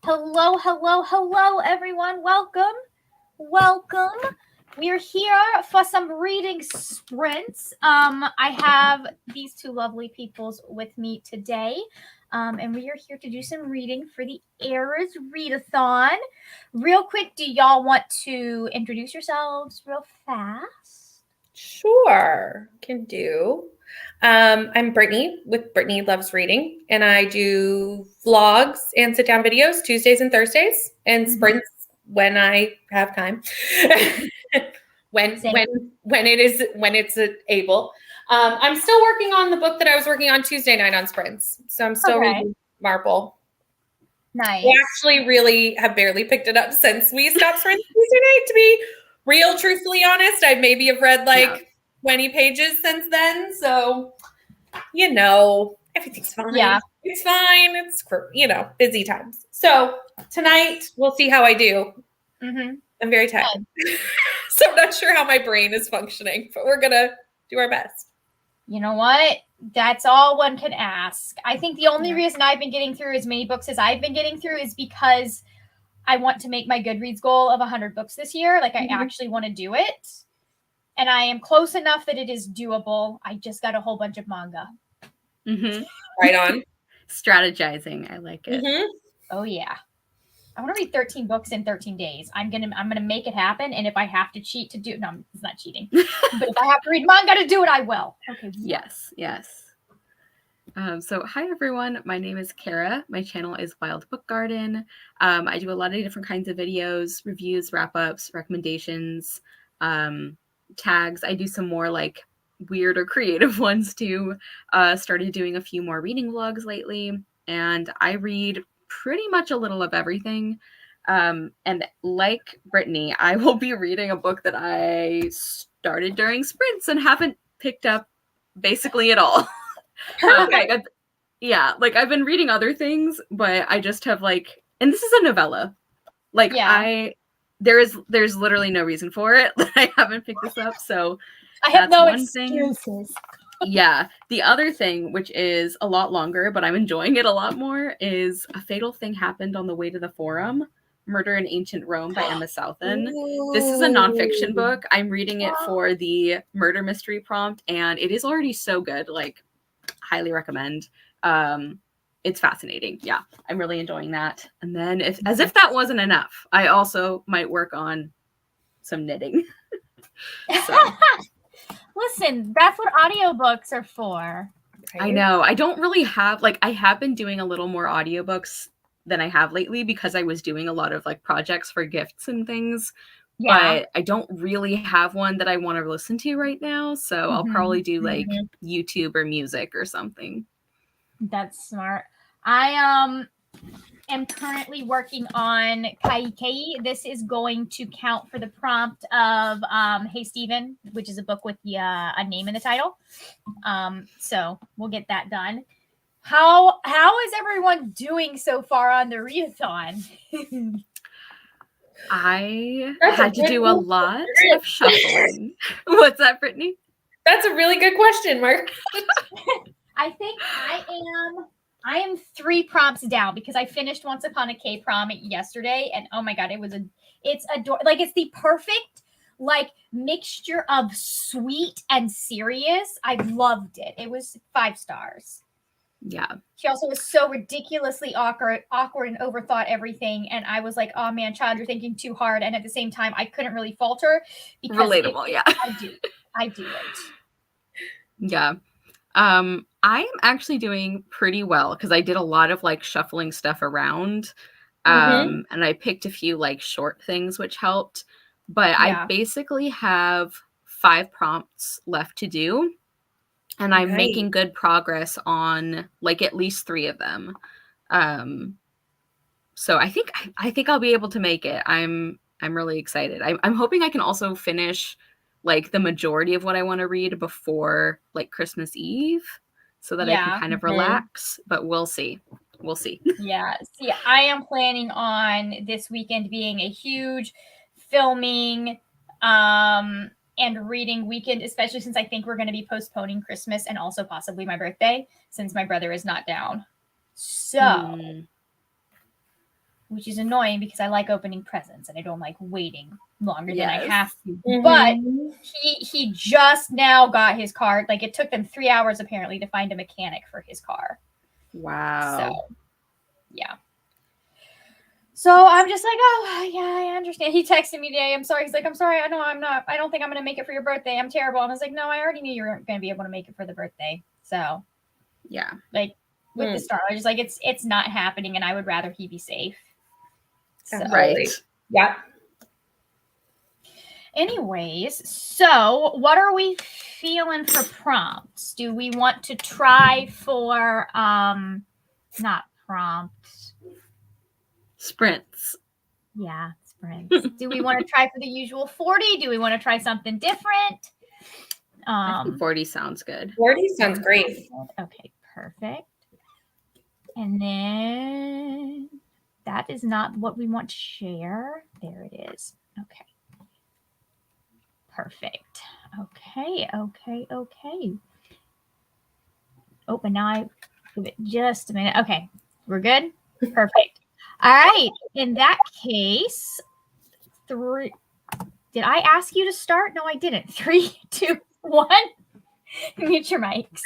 Hello, hello, hello, everyone. Welcome. We are here for some reading sprints. I have these two lovely peoples with me today. And we are here to do some reading for the Eras Readathon. Real quick, do y'all want to introduce yourselves real fast? Sure, can do. I'm Brittany with Brittany Loves Reading, and I do vlogs and sit-down videos Tuesdays and Thursdays, and sprints when I have time. when it's able. I'm still working on the book that I was working on Tuesday night on sprints, so I'm still reading Marple. Nice. We actually really have barely picked it up since we stopped sprinting Tuesday night, to be real, truthfully honest. I maybe have read 20 pages since then. So, everything's fine. Yeah. It's fine. It's, busy times. So tonight we'll see how I do. I'm very tired. So I'm not sure how my brain is functioning, but we're going to do our best. You know what? That's all one can ask. I think the only reason I've been getting through as many books as I've been getting through is because I want to make my Goodreads goal of 100 books this year. Like, I actually want to do it. And I am close enough that it is doable. I just got a whole bunch of manga. Right on. Strategizing. I like it. Oh, yeah. I want to read 13 books in 13 days. I'm gonna make it happen. And if I have to cheat to do it, no, it's not cheating. But if I have to read manga to do it, I will. Okay. Yes. So hi everyone, my name is Kara. My channel is Wild Book Garden. I do a lot of different kinds of videos, reviews, wrap-ups, recommendations, tags. I do some more like weird or creative ones too. Started doing a few more reading vlogs lately, and I read pretty much a little of everything. And like Brittany, I will be reading a book that I started during sprints and haven't picked up basically at all. I've been reading other things, but I just have and this is a novella. There's literally no reason for it that I haven't picked this up. So I have no excuses. Yeah. The other thing, which is a lot longer, but I'm enjoying it a lot more, is A Fatal Thing Happened on the Way to the Forum, Murder in Ancient Rome by Emma Southon. This is a nonfiction book. I'm reading it for the murder mystery prompt, and it is already so good. Highly recommend. It's fascinating. Yeah, I'm really enjoying that. And then as if that wasn't enough, I also might work on some knitting. Listen, that's what audiobooks are for. Right? I know. I don't really have I have been doing a little more audiobooks than I have lately because I was doing a lot of projects for gifts and things. Yeah. But I don't really have one that I want to listen to right now. So I'll probably do YouTube or music or something. That's smart. I am currently working on Kaikei. This is going to count for the prompt of Hey Stephen, which is a book with a name in the title. So we'll get that done. How is everyone doing so far on the readathon? I had to do a lot of shuffling. What's that, Brittany? That's a really good question, Mark. I think I am 3 prompts down because I finished Once Upon a K prom yesterday, and oh my god, it's the perfect mixture of sweet and serious. I loved it. It was 5 stars. Yeah. She also was so ridiculously awkward and overthought everything, and I was like, oh man, child, you're thinking too hard. And at the same time, I couldn't really falter because relatable. Yeah, I do it. Yeah. I'm actually doing pretty well because I did a lot of shuffling stuff around. And I picked a few short things which helped. But I basically have 5 prompts left to do. And I'm making good progress on at least 3 of them. So I think I'll be able to make it. I'm really excited. I'm hoping I can also finish the majority of what I want to read before Christmas Eve so that I can kind of relax, but we'll see. Yeah. See, I am planning on this weekend being a huge filming and reading weekend, especially since I think we're going to be postponing Christmas and also possibly my birthday since my brother is not down. So which is annoying because I like opening presents and I don't like waiting longer than I Yes. have to. Mhm. But he just now got his car. Like it took them 3 hours apparently to find a mechanic for his car. Wow. So yeah. So I'm just like, oh yeah, I understand. He texted me today. I'm sorry. He's like, I'm sorry. I know I'm not. I don't think I'm gonna make it for your birthday. I'm terrible. And I was like, no, I already knew you were gonna be able to make it for the birthday. So Yeah. like with the star, I was just like, it's not happening, and I would rather he be safe. So. Absolutely. Right. Yeah. Anyways, so what are we feeling for prompts? Do we want to try for not prompts? Sprints. Yeah, sprints. Do we want to try for the usual 40? Do we want to try something different? I think 40 sounds good. 40 sounds great. Okay, perfect. And then that is not what we want to share. There it is. Okay. Perfect. Okay. Oh, but now I give it just a minute. Okay, we're good. Perfect. All right. In that case, three. Did I ask you to start? No, I didn't. 3, 2, 1. Mute your mics.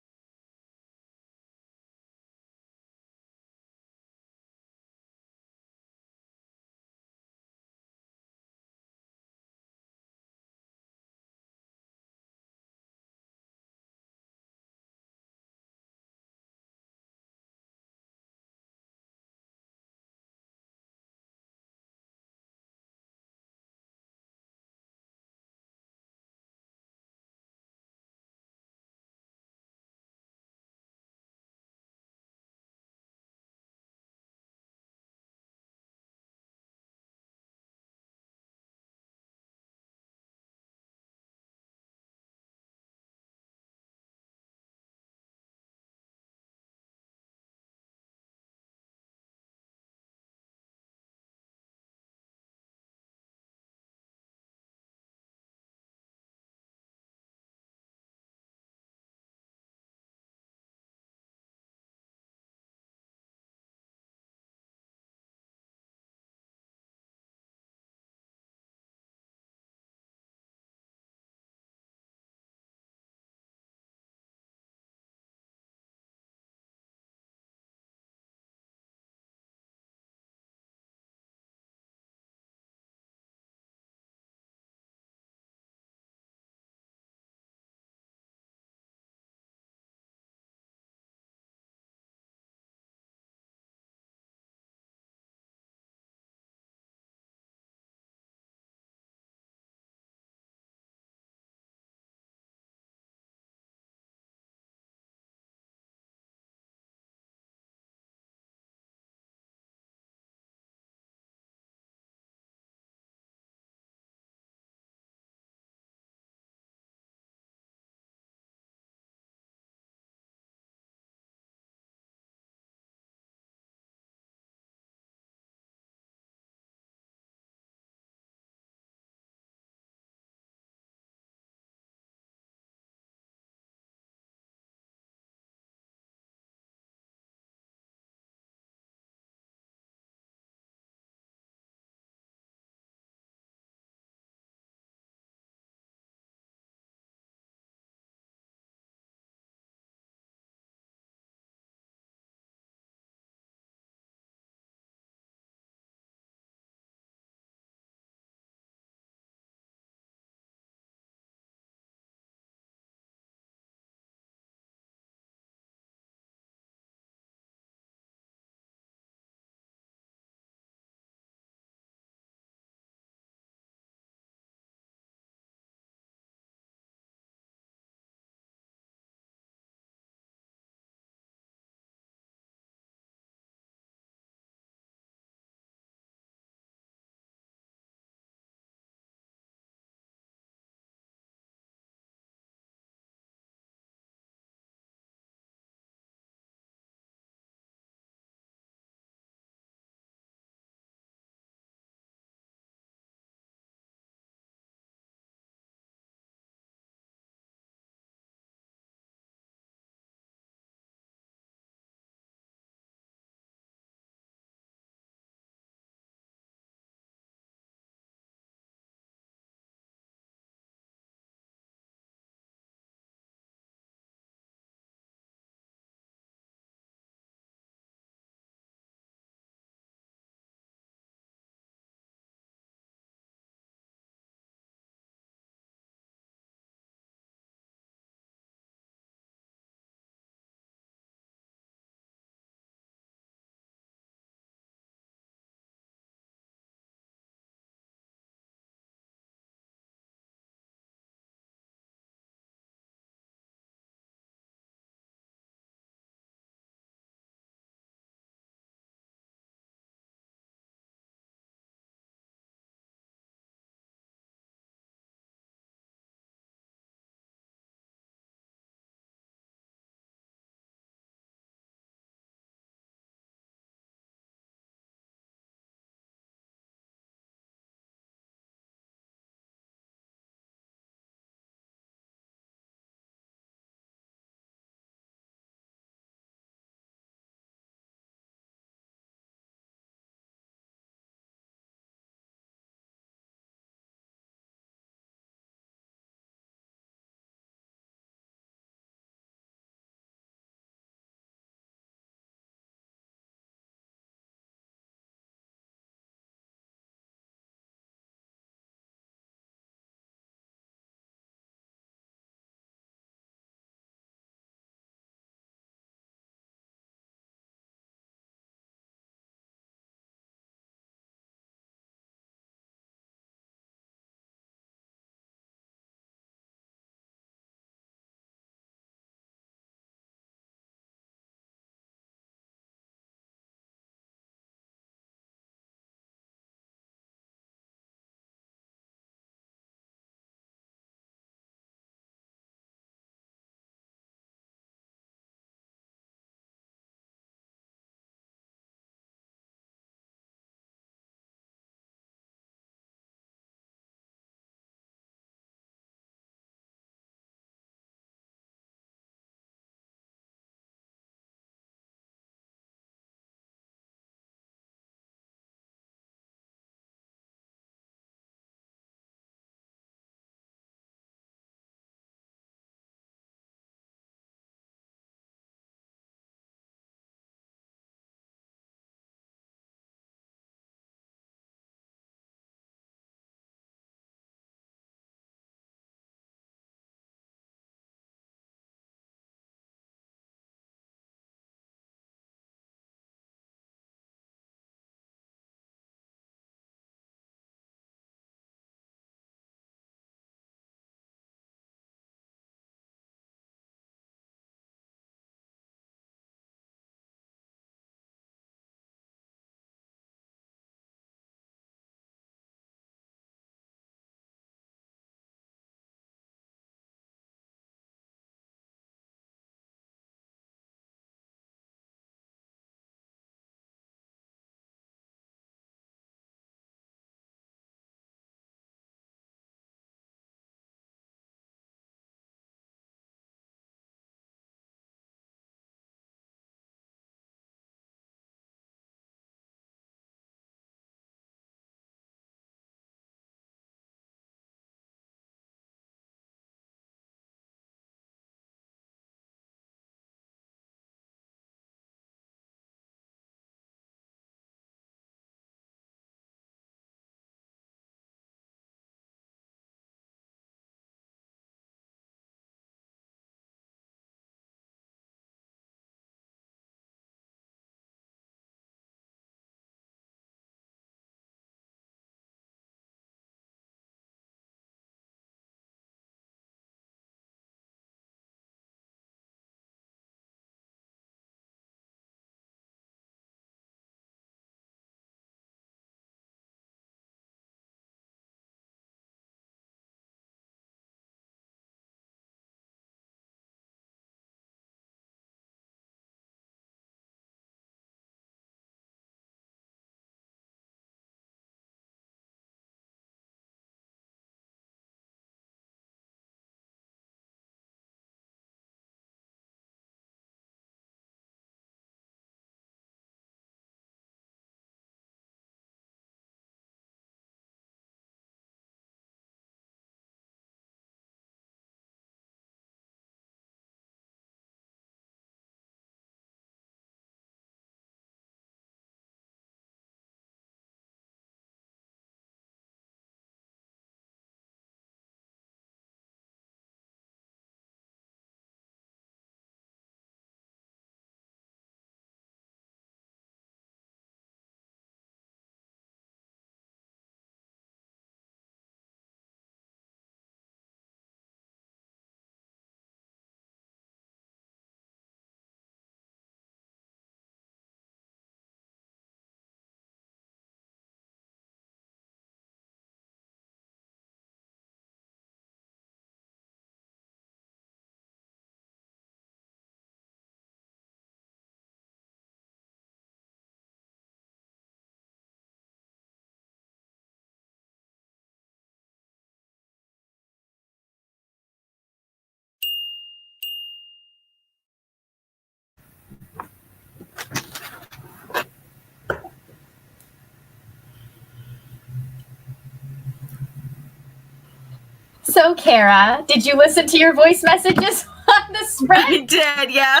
So, Kara, did you listen to your voice messages on the sprint? I did, yeah.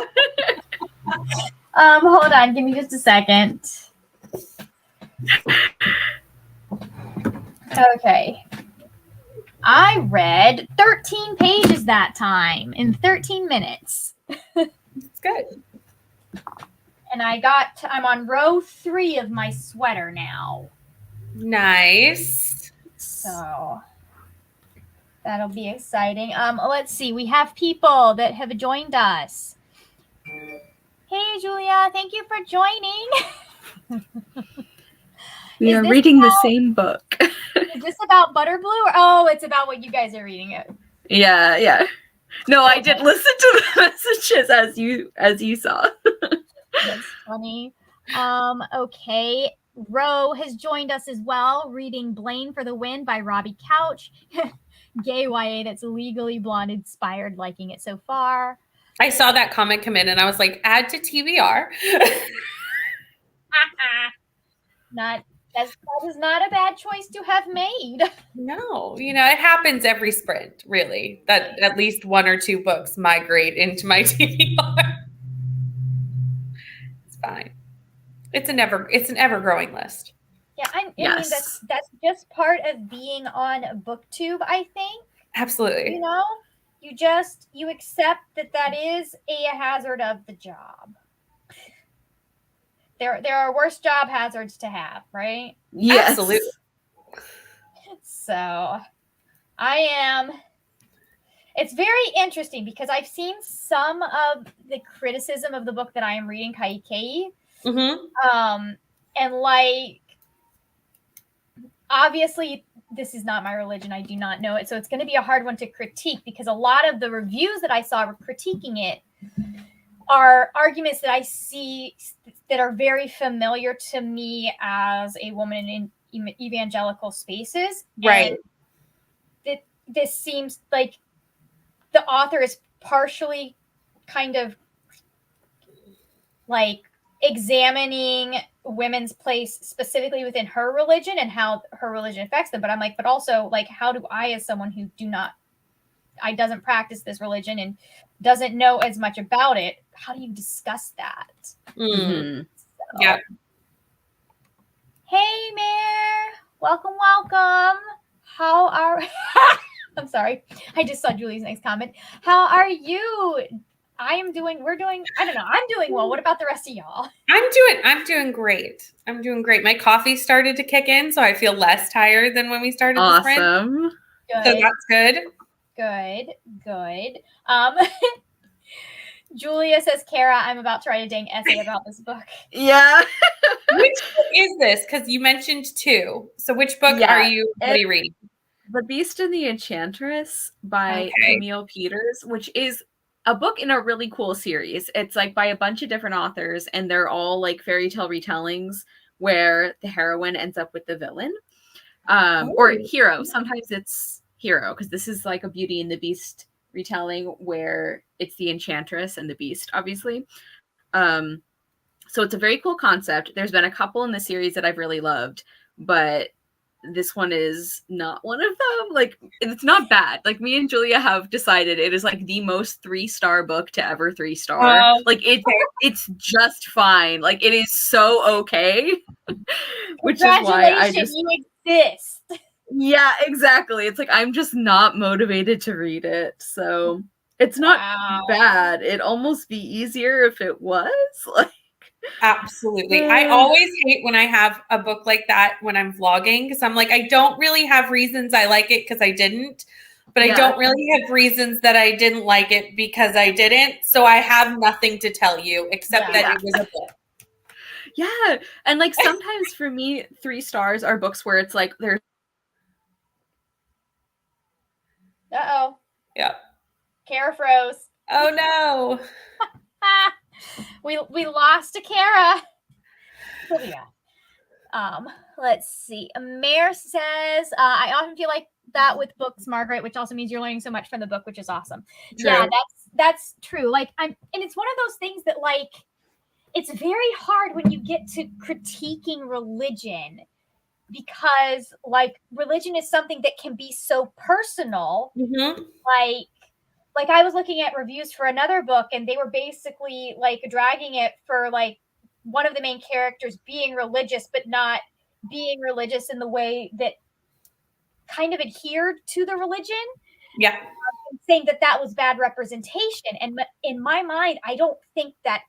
Hold on, give me just a second. Okay. I read 13 pages that time in 13 minutes. It's good. And I'm on row 3 of my sweater now. Nice. So that'll be exciting. Let's see. We have people that have joined us. Hey, Julia. Thank you for joining. We Is are this reading the about- same book. Is this about Butterblue? Or, oh, it's about what you guys are reading. Yeah. No, I did listen to the messages as you saw. That's funny. Okay. Ro has joined us as well, reading Blaine for the Win by Robbie Couch. Gay YA that's legally blonde inspired, liking it so far. I saw that comment come in and I was like, add to TBR. That is not a bad choice to have made. No, it happens every sprint, really, that at least 1 or 2 books migrate into my TBR. It's fine. It's an ever growing list. Yeah, I mean Yes. that's just part of being on BookTube, I think. Absolutely. You accept that is a hazard of the job. There are worse job hazards to have, right? Yes. Absolutely. So it's very interesting because I've seen some of the criticism of the book that I am reading, Kaikei. Mm-hmm. And like, obviously this is not my religion. I do not know it. So it's going to be a hard one to critique because a lot of the reviews that I saw were critiquing it are arguments that I see that are very familiar to me as a woman in evangelical spaces. Right. And this seems like the author is partially kind of like examining women's place specifically within her religion and how her religion affects them. But I'm like, but also like, how do I, as someone who doesn't practice this religion and doesn't know as much about it, how do you discuss that? Mm-hmm. So, Yeah. Hey, Mare. Welcome. How are... I'm sorry. I just saw Julie's next comment. How are you? I'm doing well. What about the rest of y'all? I'm doing great. My coffee started to kick in, so I feel less tired than when we started the sprint. Awesome. Good. So that's good. Good. Julia says, Kara, I'm about to write a dang essay about this book. Yeah. Which book is this? Because you mentioned 2. So which book Yeah, are you reading? The Beast and the Enchantress by Okay. Camille Peters, which is a book in a really cool series. It's like by a bunch of different authors, and they're all like fairy tale retellings where the heroine ends up with the villain. Or hero. Sometimes it's hero, because this is like a Beauty and the Beast retelling where it's the Enchantress and the Beast, obviously. So it's a very cool concept. There's been a couple in the series that I've really loved, but this one is not one of them. Like, it's not bad. Like, me and Julia have decided it is like the most 3-star book to ever 3-star. Like, it's just fine. Like, it is so okay. Which is why I just... you exist. Yeah, exactly. It's like, I'm just not motivated to read it. So it's not bad. It'd almost be easier if it was. Like, Absolutely. I always hate when I have a book like that when I'm vlogging, because I'm like, I don't really have reasons I like it because I didn't, but I don't really have reasons that I didn't like it because I didn't. So I have nothing to tell you except that it was a book. Yeah. And like sometimes for me, 3 stars are books where it's like there's... Uh-oh. Yeah. Kara froze. Oh no. We lost a Kara. Let's see. Mare says, I often feel like that with books, Margaret, which also means you're learning so much from the book, which is awesome. True. Yeah, that's true. Like, and it's one of those things that, like, it's very hard when you get to critiquing religion because like religion is something that can be so personal. Mm-hmm. Like I was looking at reviews for another book, and they were basically like dragging it for like one of the main characters being religious, but not being religious in the way that kind of adhered to the religion. Yeah. Saying that that was bad representation. And in my mind, I don't think that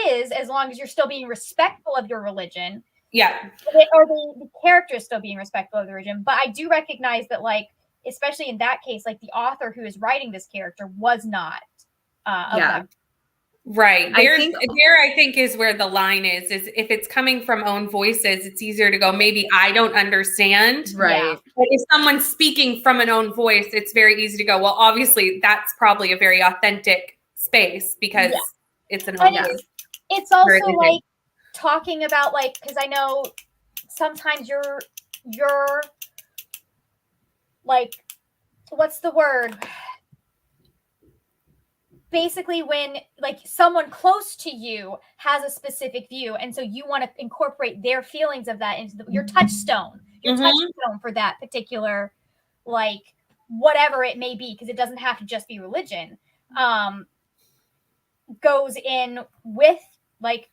is, as long as you're still being respectful of your religion. Yeah. Or the character is still being respectful of the religion. But I do recognize that, like, especially in that case, like the author who is writing this character was not of Yeah. that. Right. I I think is where the line is if it's coming from own voices, it's easier to go, maybe I don't understand. Right. Yeah. But if someone's speaking from an own voice, it's very easy to go, well, obviously that's probably a very authentic space because it's an own voice. It's also like talking about, like, because I know sometimes you're like, what's the word? Basically, when like someone close to you has a specific view, and so you want to incorporate their feelings of that into your touchstone for that particular, like, whatever it may be, because it doesn't have to just be religion, goes in with, like,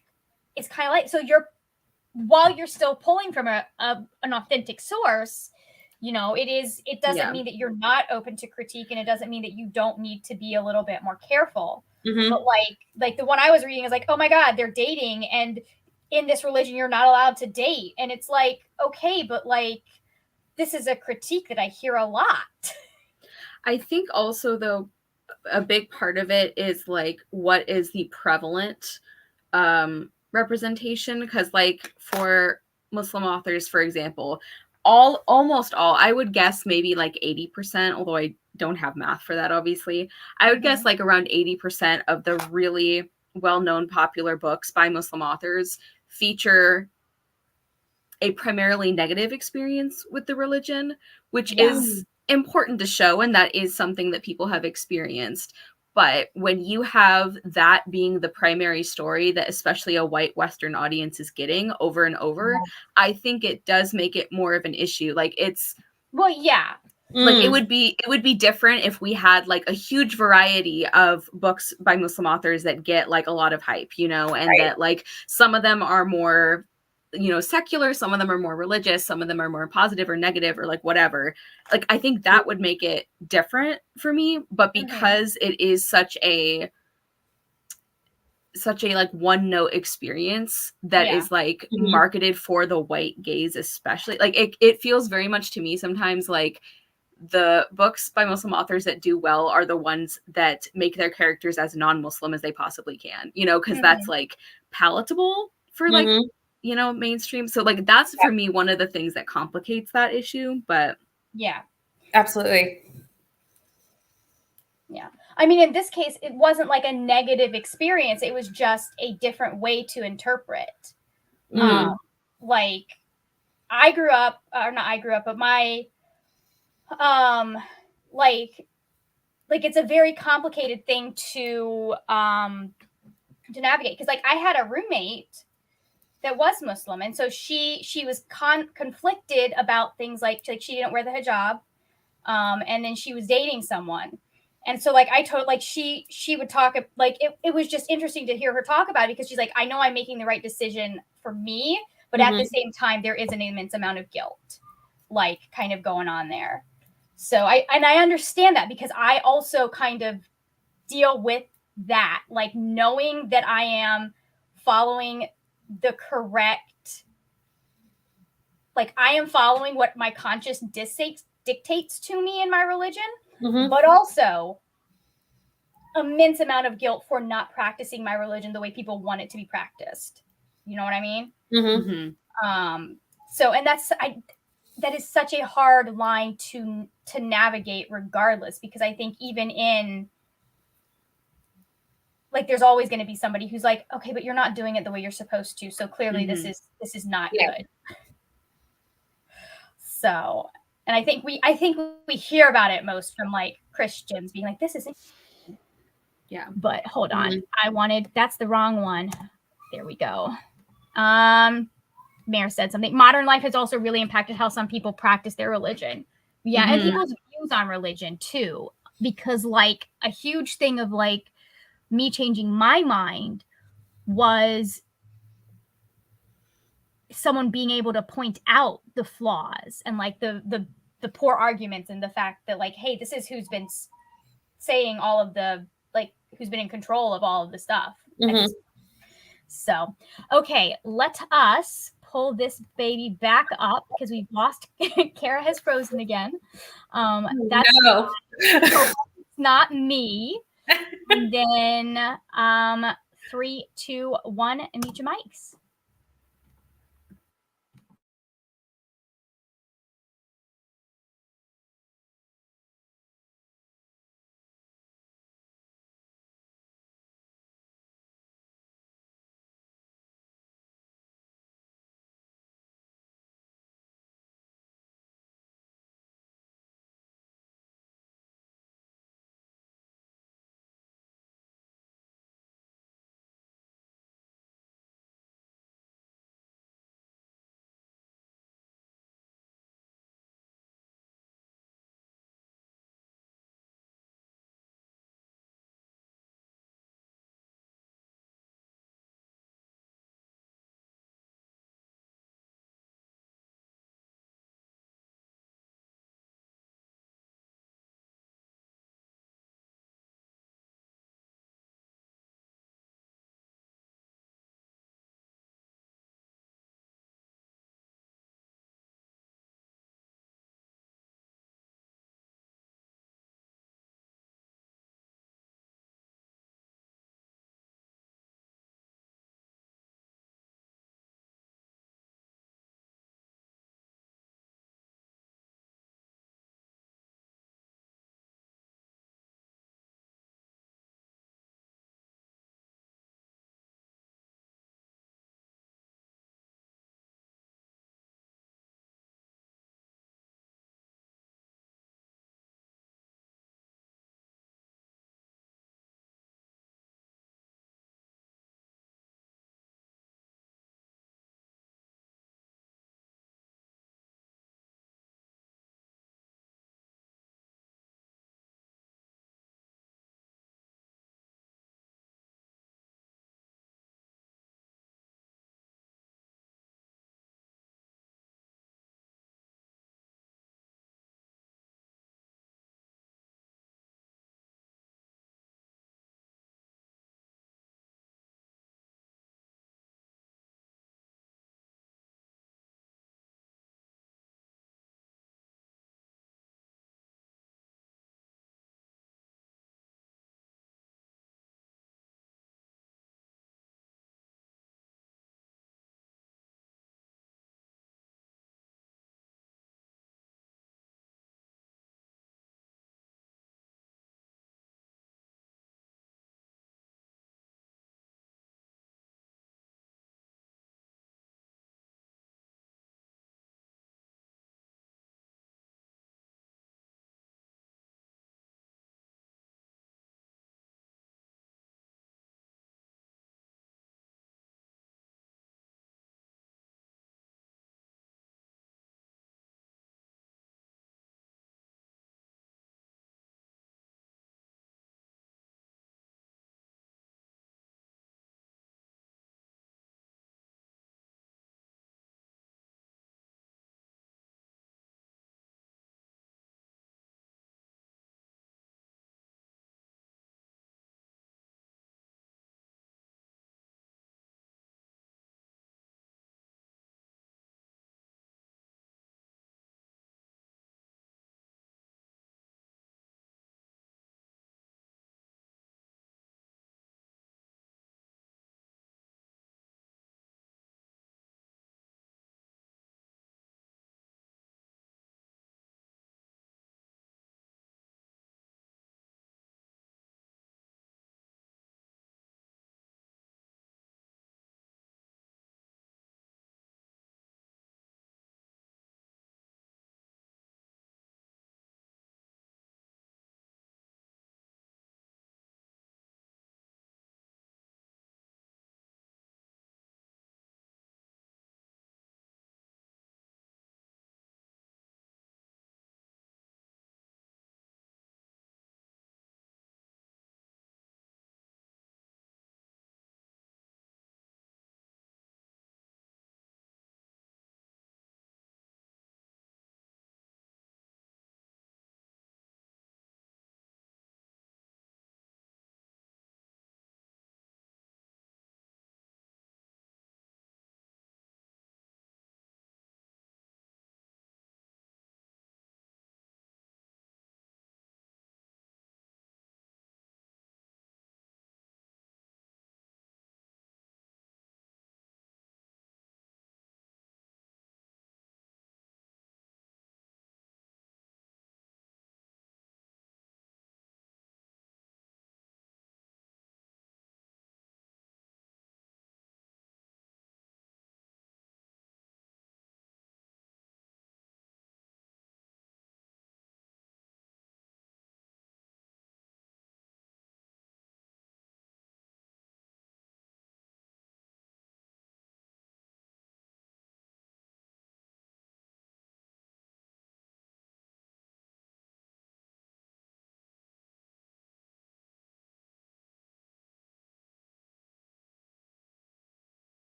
it's kind of like, so while you're still pulling from an authentic source, you know, it doesn't mean that you're not open to critique, and it doesn't mean that you don't need to be a little bit more careful. But like the one I was reading is like, oh my God, they're dating, and in this religion you're not allowed to date. And it's like, okay, but like, this is a critique that I hear a lot. I think also, though, a big part of it is like, what is the prevalent representation? Because like for Muslim authors, for example, almost all, I would guess maybe like 80%, although I don't have math for that, obviously. I would guess like around 80% of the really well-known popular books by Muslim authors feature a primarily negative experience with the religion, which is important to show, and that is something that people have experienced. But when you have that being the primary story that especially a white Western audience is getting over and over, I think it does make it more of an issue. Like like it would be different if we had like a huge variety of books by Muslim authors that get like a lot of hype, you know, and that like some of them are more, you know, secular, some of them are more religious, some of them are more positive or negative or like whatever. Like, I think that would make it different for me. But because it is such a like one note experience that is like marketed for the white gaze, especially, like it feels very much to me sometimes like the books by Muslim authors that do well are the ones that make their characters as non-Muslim as they possibly can, you know, because that's like palatable for like, you know, mainstream. So like that's for me one of the things that complicates that issue. But absolutely. Yeah. I mean, in this case, it wasn't like a negative experience. It was just a different way to interpret. Like I grew up, or not I grew up, but my, like it's a very complicated thing to navigate. Cause like I had a roommate that was Muslim. And so she was conflicted about things like she didn't wear the hijab. And then she was dating someone. And so like I told, like she would talk, like it was just interesting to hear her talk about it, because she's like, I know I'm making the right decision for me, but at the same time, there is an immense amount of guilt, like kind of going on there. So I understand that, because I also kind of deal with that, like knowing that I am following the correct, like I am following what my conscience dictates to me in my religion, but also immense amount of guilt for not practicing my religion the way people want it to be practiced. You know what I mean? So, and that is such a hard line to navigate regardless, because I think even in, like, there's always going to be somebody who's like, okay, but you're not doing it the way you're supposed to. So clearly this is not good. So, and I think we hear about it most from like Christians being like, this isn't. Yeah. But hold on. That's the wrong one. There we go. Mayor said something. Modern life has also really impacted how some people practice their religion. Yeah, and Mhm. people's views on religion too. Because like a huge thing of like me changing my mind was someone being able to point out the flaws and like the poor arguments and the fact that like, hey, this is who's been saying all of the like who's been in control of all of the stuff at Mhm. this. So, okay, let us pull this baby back up because we've lost. Kara has frozen again. That's No. not me. And then 3, 2, 1, and mute your mics.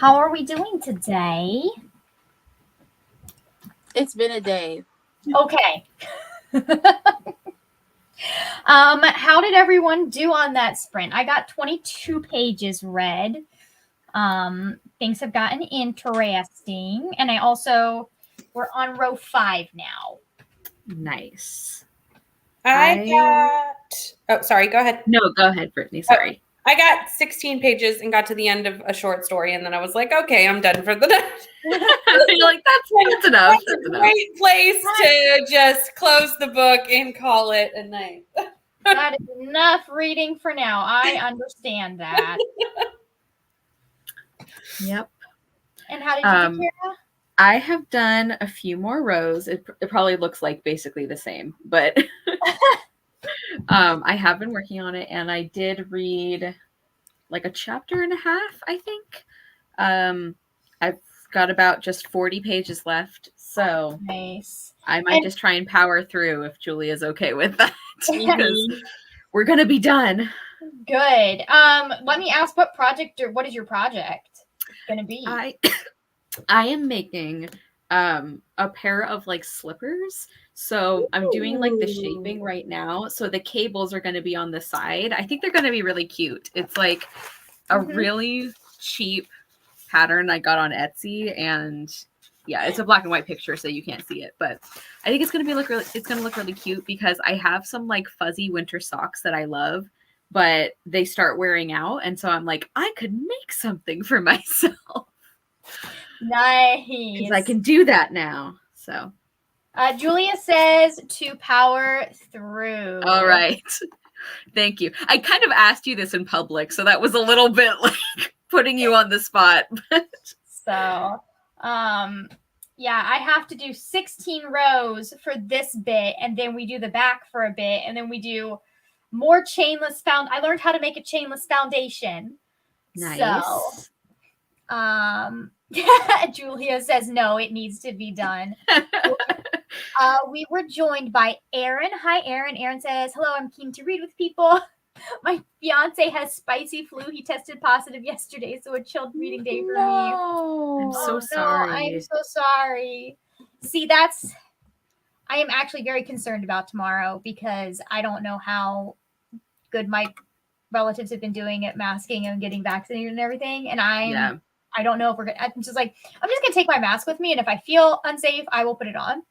How are we doing today? It's been a day. Okay. How did everyone do on that sprint? I got 22 pages read. Things have gotten interesting, and we're on row 5 now. Nice. Oh, sorry, go ahead. No, go ahead, Brittany. Sorry. I got 16 pages and got to the end of a short story, and then I was like, okay, I'm done for the night. You're like, that's enough. That's a great place to just close the book and call it a night. That is enough reading for now. I understand that. Yep. And how did you do, Kara? I have done a few more rows. It probably looks like basically the same, but I have been working on it, and I did read like a chapter and a half, I think. I've got about just 40 pages left, so Nice. I might just try and power through if Julia's okay with that, because we're gonna be done. Good. Let me ask, what is your project gonna be? I am making a pair of like slippers. So I'm doing like the shaping right now. So the cables are going to be on the side. I think they're going to be really cute. It's like a really cheap pattern I got on Etsy, and yeah, it's a black and white picture, so you can't see it. But I think it's going to look really cute, because I have some like fuzzy winter socks that I love, but they start wearing out, and so I'm like, I could make something for myself. Nice. Because I can do that now. So Julia says to power through. all right. Thank you. I kind of asked you this in public, so that was a little bit like putting you on the spot. So, yeah, I have to do 16 rows for this bit, and then we do the back for a bit, and then we do more chainless I learned how to make a chainless foundation. Nice. So, Julia says no, it needs to be done. We were joined by Aaron. Hi, Aaron. Aaron says, hello, I'm keen to read with people. My fiance has spicy flu. He tested positive yesterday, so a chilled reading day for me. I'm so sorry. I'm so sorry. See, I am actually very concerned about tomorrow, because I don't know how good my relatives have been doing at masking and getting vaccinated and everything. And I don't know if I'm just going to take my mask with me, and if I feel unsafe, I will put it on.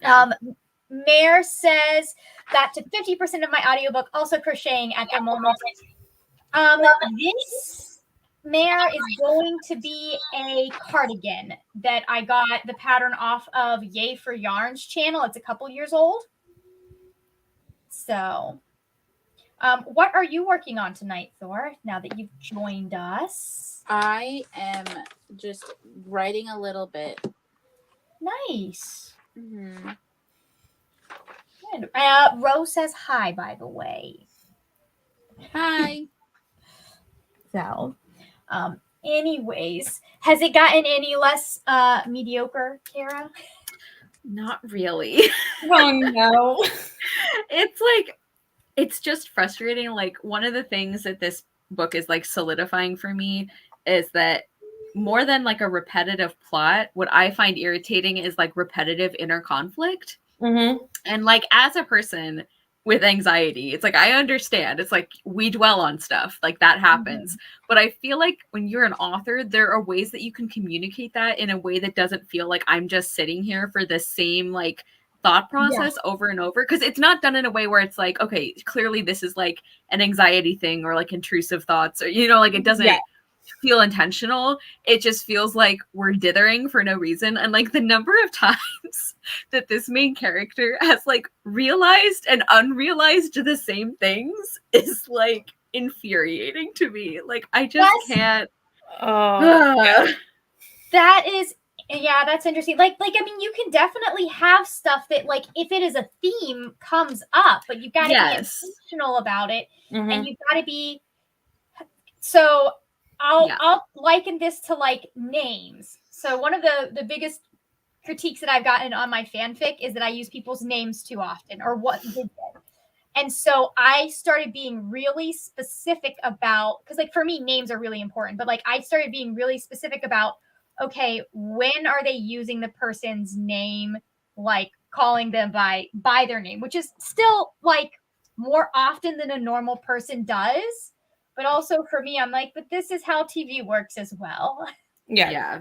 Yeah. Mare says that to 50% of my audiobook, also crocheting at the moment. This Mare is going to be a cardigan that I got the pattern off of Yay for Yarns channel. It's a couple years old. So, what are you working on tonight, Thor, now that you've joined us? I am just writing a little bit. Nice. Mm-hmm. Good. Rose says hi, by the way. Hi. So, anyways, has it gotten any less mediocre, Kara? Not really. Oh no. It's just frustrating. Like, one of the things that this book is like solidifying for me is that more than like a repetitive plot, what I find irritating is like repetitive inner conflict. Mm-hmm. And like, as a person with anxiety, it's like, I understand. It's like, we dwell on stuff, like that happens. Mm-hmm. But I feel like when you're an author, there are ways that you can communicate that in a way that doesn't feel like I'm just sitting here for the same like thought process over and over, because it's not done in a way where it's like, okay, clearly this is like an anxiety thing or like intrusive thoughts, or like it doesn't feel intentional. It just feels like we're dithering for no reason. And like the number of times that this main character has like realized and unrealized the same things is like infuriating to me. Like, I just can't. That is, that's interesting. Like, I mean, you can definitely have stuff that, like, if it is a theme, comes up, but you've got to be intentional about it, and you've got to be. So, I'll liken this to like names. So, one of the biggest critiques that I've gotten on my fanfic is that I use people's names too often, or what did. And so I started being really specific about, because like for me, names are really important, but like I started being really specific about, okay, when are they using the person's name, like calling them by their name, which is still like more often than a normal person does. But also for me, I'm like, but this is how TV works as well. Yeah.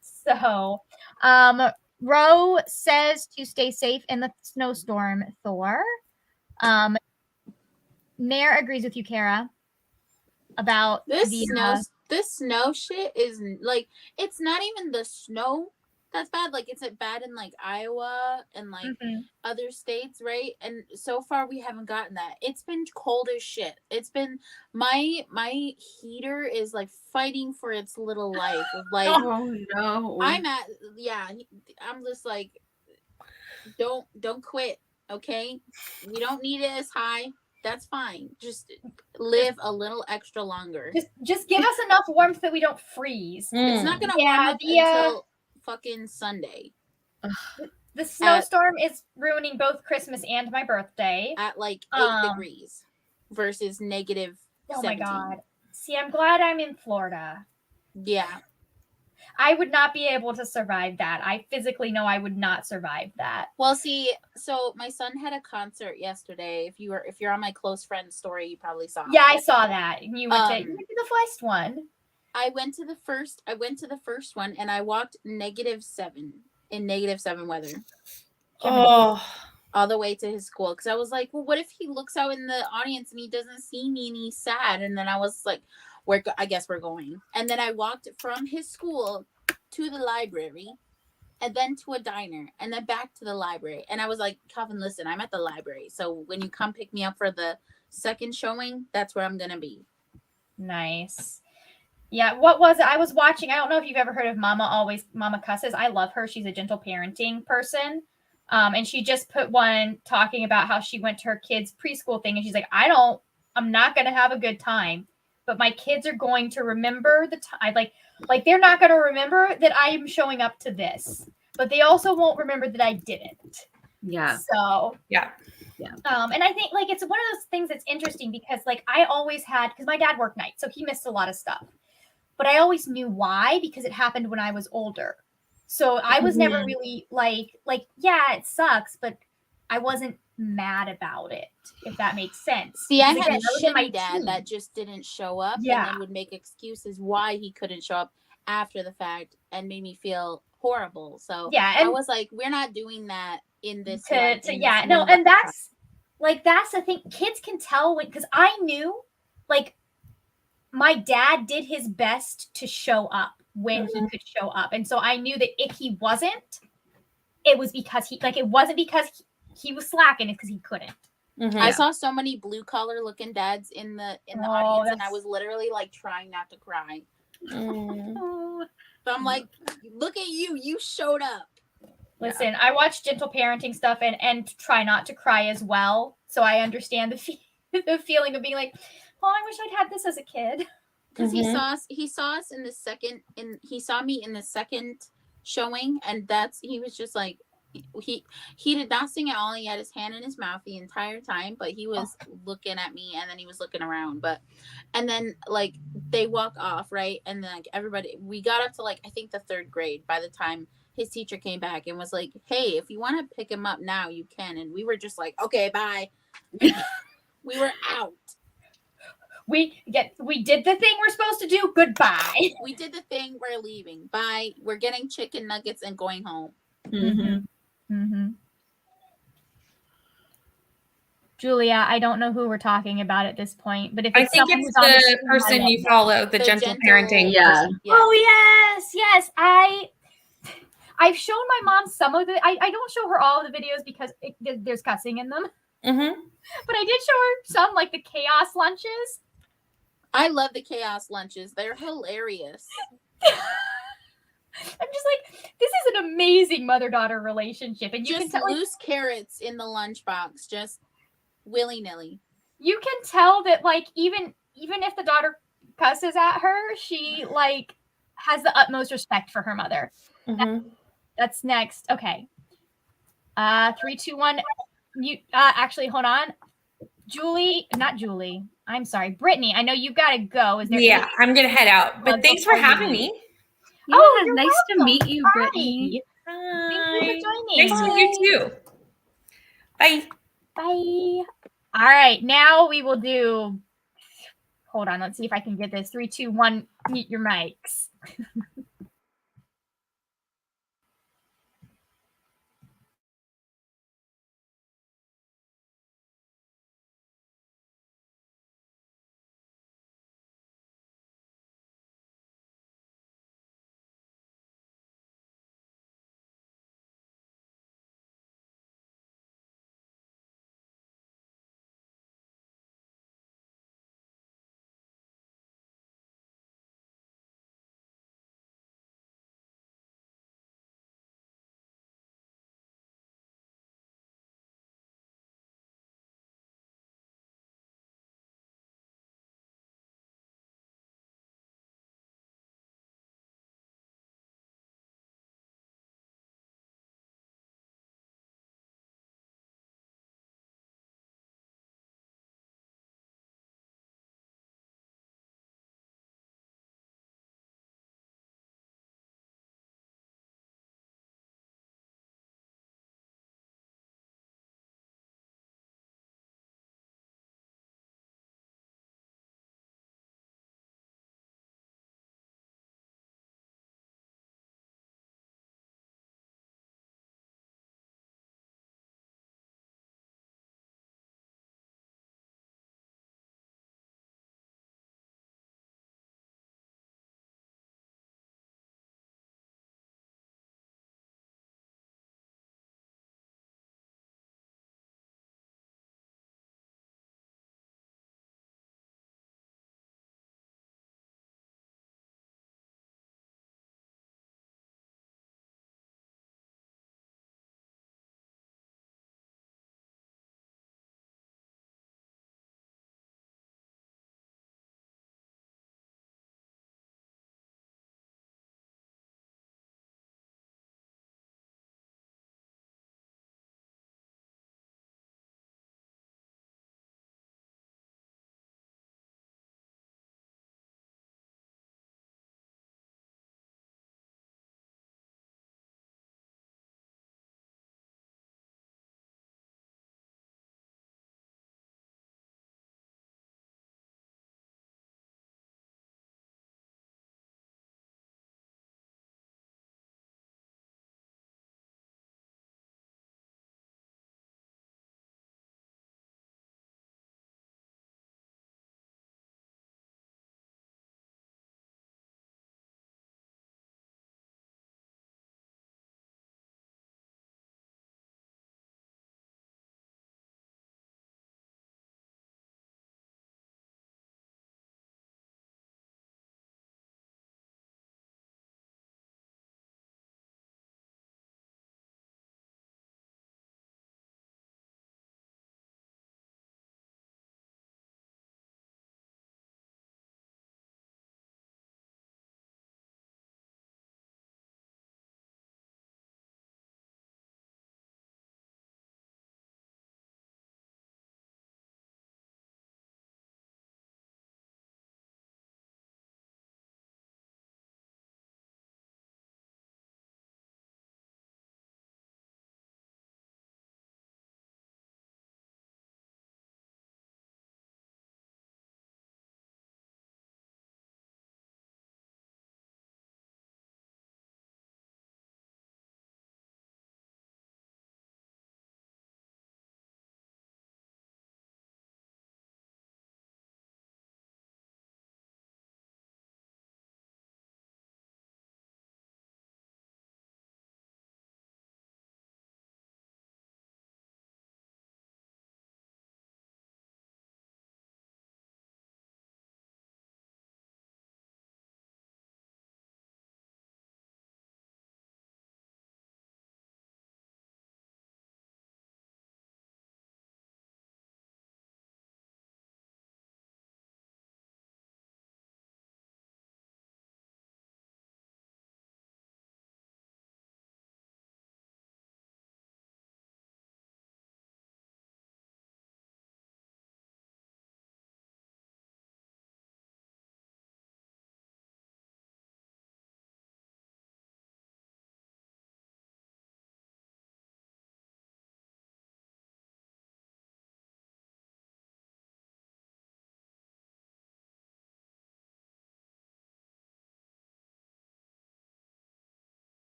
So, Ro says to stay safe in the snowstorm, Thor. Nair agrees with you, Kara, about This the snow shit is like, it's not even the snow that's bad. Like, it's bad in like Iowa and like other states, right? And so far we haven't gotten that. It's been cold as shit. It's been my heater is like fighting for its little life. Like, Oh no. I'm just like, don't quit, okay? We don't need it as high. That's fine. Just live a little extra longer. just give us enough warmth that we don't freeze. It's not gonna Yeah, warm up until fucking Sunday The snowstorm is ruining both Christmas and my birthday. at like 8 degrees versus negative. Oh 17. my god. See, I'm glad I'm in Florida. Yeah. I would not be able to survive that. I physically know I would not survive that. Well, see, so my son had a concert yesterday. If you're on my close friend story, you probably saw. Yeah, I saw that. And you went to the first one. I went to the first one and I walked -7 in -7 weather. Oh. All the way to his school, because I was like, well, what if he looks out in the audience and he doesn't see me and he's sad? And then I was like, I guess we're going. And then I walked from his school to the library and then to a diner and then back to the library. And I was like, Calvin, listen, I'm at the library. So when you come pick me up for the second showing, that's where I'm going to be. Nice. Yeah, what was it? I was watching, I don't know if you've ever heard of Mama Cusses. I love her. She's a gentle parenting person. And she just put one talking about how she went to her kids' preschool thing. And she's like, I'm not going to have a good time, but my kids are going to remember the time. Like they're not going to remember that I am showing up to this, but they also won't remember that I didn't. Yeah. So, yeah. And I think like, it's one of those things that's interesting because like I always had, because my dad worked nights, so he missed a lot of stuff, but I always knew why, because it happened when I was older. So I was never really like, yeah, it sucks, but I wasn't mad about it, if that makes sense. See, I Because had again, a those are my shitty dad teens. that just didn't show up Yeah. and then would make excuses why he couldn't show up after the fact and made me feel horrible. So Yeah, I and was like, we're not doing that in this. and that's the thing. Kids can tell because I knew, like, my dad did his best to show up when he could show up, and so I knew that if he wasn't, it was because it wasn't because he was slacking, it's because he couldn't. I saw so many blue collar looking dads in the audience, and I was literally like trying not to cry. So I'm like, look at you showed up. Listen, I watch gentle parenting stuff and try not to cry as well, so I understand the feeling of being like, oh, I wish I'd had this as a kid. Because he saw us in the second, he saw me in the second showing, and he was just like, he did not sing at all. He had his hand in his mouth the entire time, but he was looking at me, and then he was looking around. And then like they walk off, right? And then like everybody, we got up to like I think the 3rd grade by the time his teacher came back and was like, hey, if you want to pick him up now, you can. And we were just like, okay, bye. We were out. We did the thing we're supposed to do. Goodbye. We did the thing. We're leaving. Bye. We're getting chicken nuggets and going home. Julia, I don't know who we're talking about at this point, but if I it's think someone it's who's on the stream, person you follow, the gentle parenting. Yeah. person. Oh yes. I've shown my mom some of the. I don't show her all of the videos because there's cussing in them. But I did show her some, like the chaos lunches. I love the chaos lunches. They're hilarious. I'm just like, this is an amazing mother-daughter relationship, and you Just can tell loose carrots in the lunchbox, just willy-nilly. You can tell that like even if the daughter cusses at her, she like has the utmost respect for her mother. That's next. Okay. 3, 2, 1. Actually, hold on. Not Julie. I'm sorry, Brittany. I know you got to go. Is there? Yeah, I'm gonna head out. But thanks for before you having leave? me. Yeah, Oh, you're nice to welcome. meet you, Hi. Brittany. Thank you for Nice joining. to meet you too. Bye. Bye. All right, now we will do. Hold on, let's see if I can get this. 3, 2, 1. Mute your mics.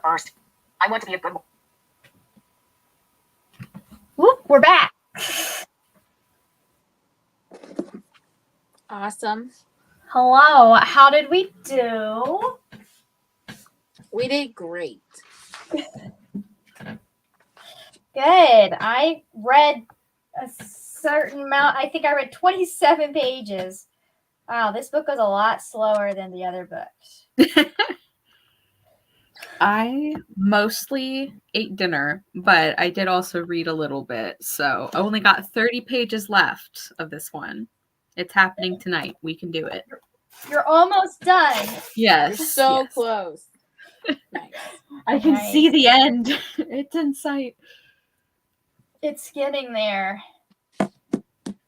first. I want to be a good. Whoop, we're back. Awesome. Hello. How did we do? We did great. Good. I read a certain amount. I think I read 27 pages. Wow, this book was a lot slower than the other books. I mostly ate dinner, but I did also read a little bit. So I only got 30 pages left of this one. It's happening tonight. We can do it. You're almost done. Yes. You're so yes. close. Nice. I can Nice. see the end. It's in sight. It's getting there.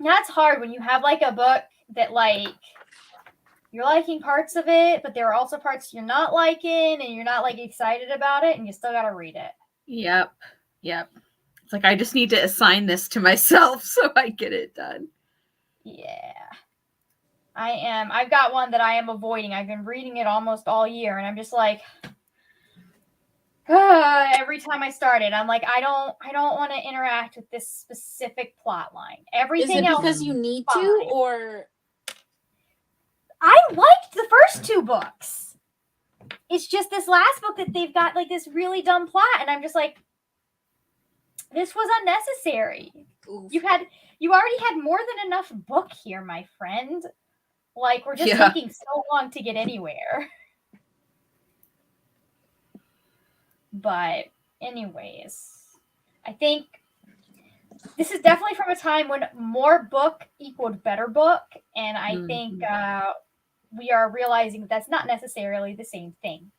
That's hard when you have like a book that like you're liking parts of it, but there are also parts you're not liking and you're not like excited about it and you still got to read it. Yep. It's like I just need to assign this to myself so I get it done. Yeah. I've got one that I am avoiding. I've been reading it almost all year and I'm just like every time I start it, I'm like, I don't want to interact with this specific plot line. Is Everything it else because you need to, fine. or I liked the first two books. It's just this last book that they've got like this really dumb plot, and I'm just like, this was unnecessary. oof. You already had more than enough book here, my friend. Like, we're just Yeah. taking so long to get anywhere. But anyways, I think this is definitely from a time when more book equaled better book, and I think we are realizing that that's not necessarily the same thing.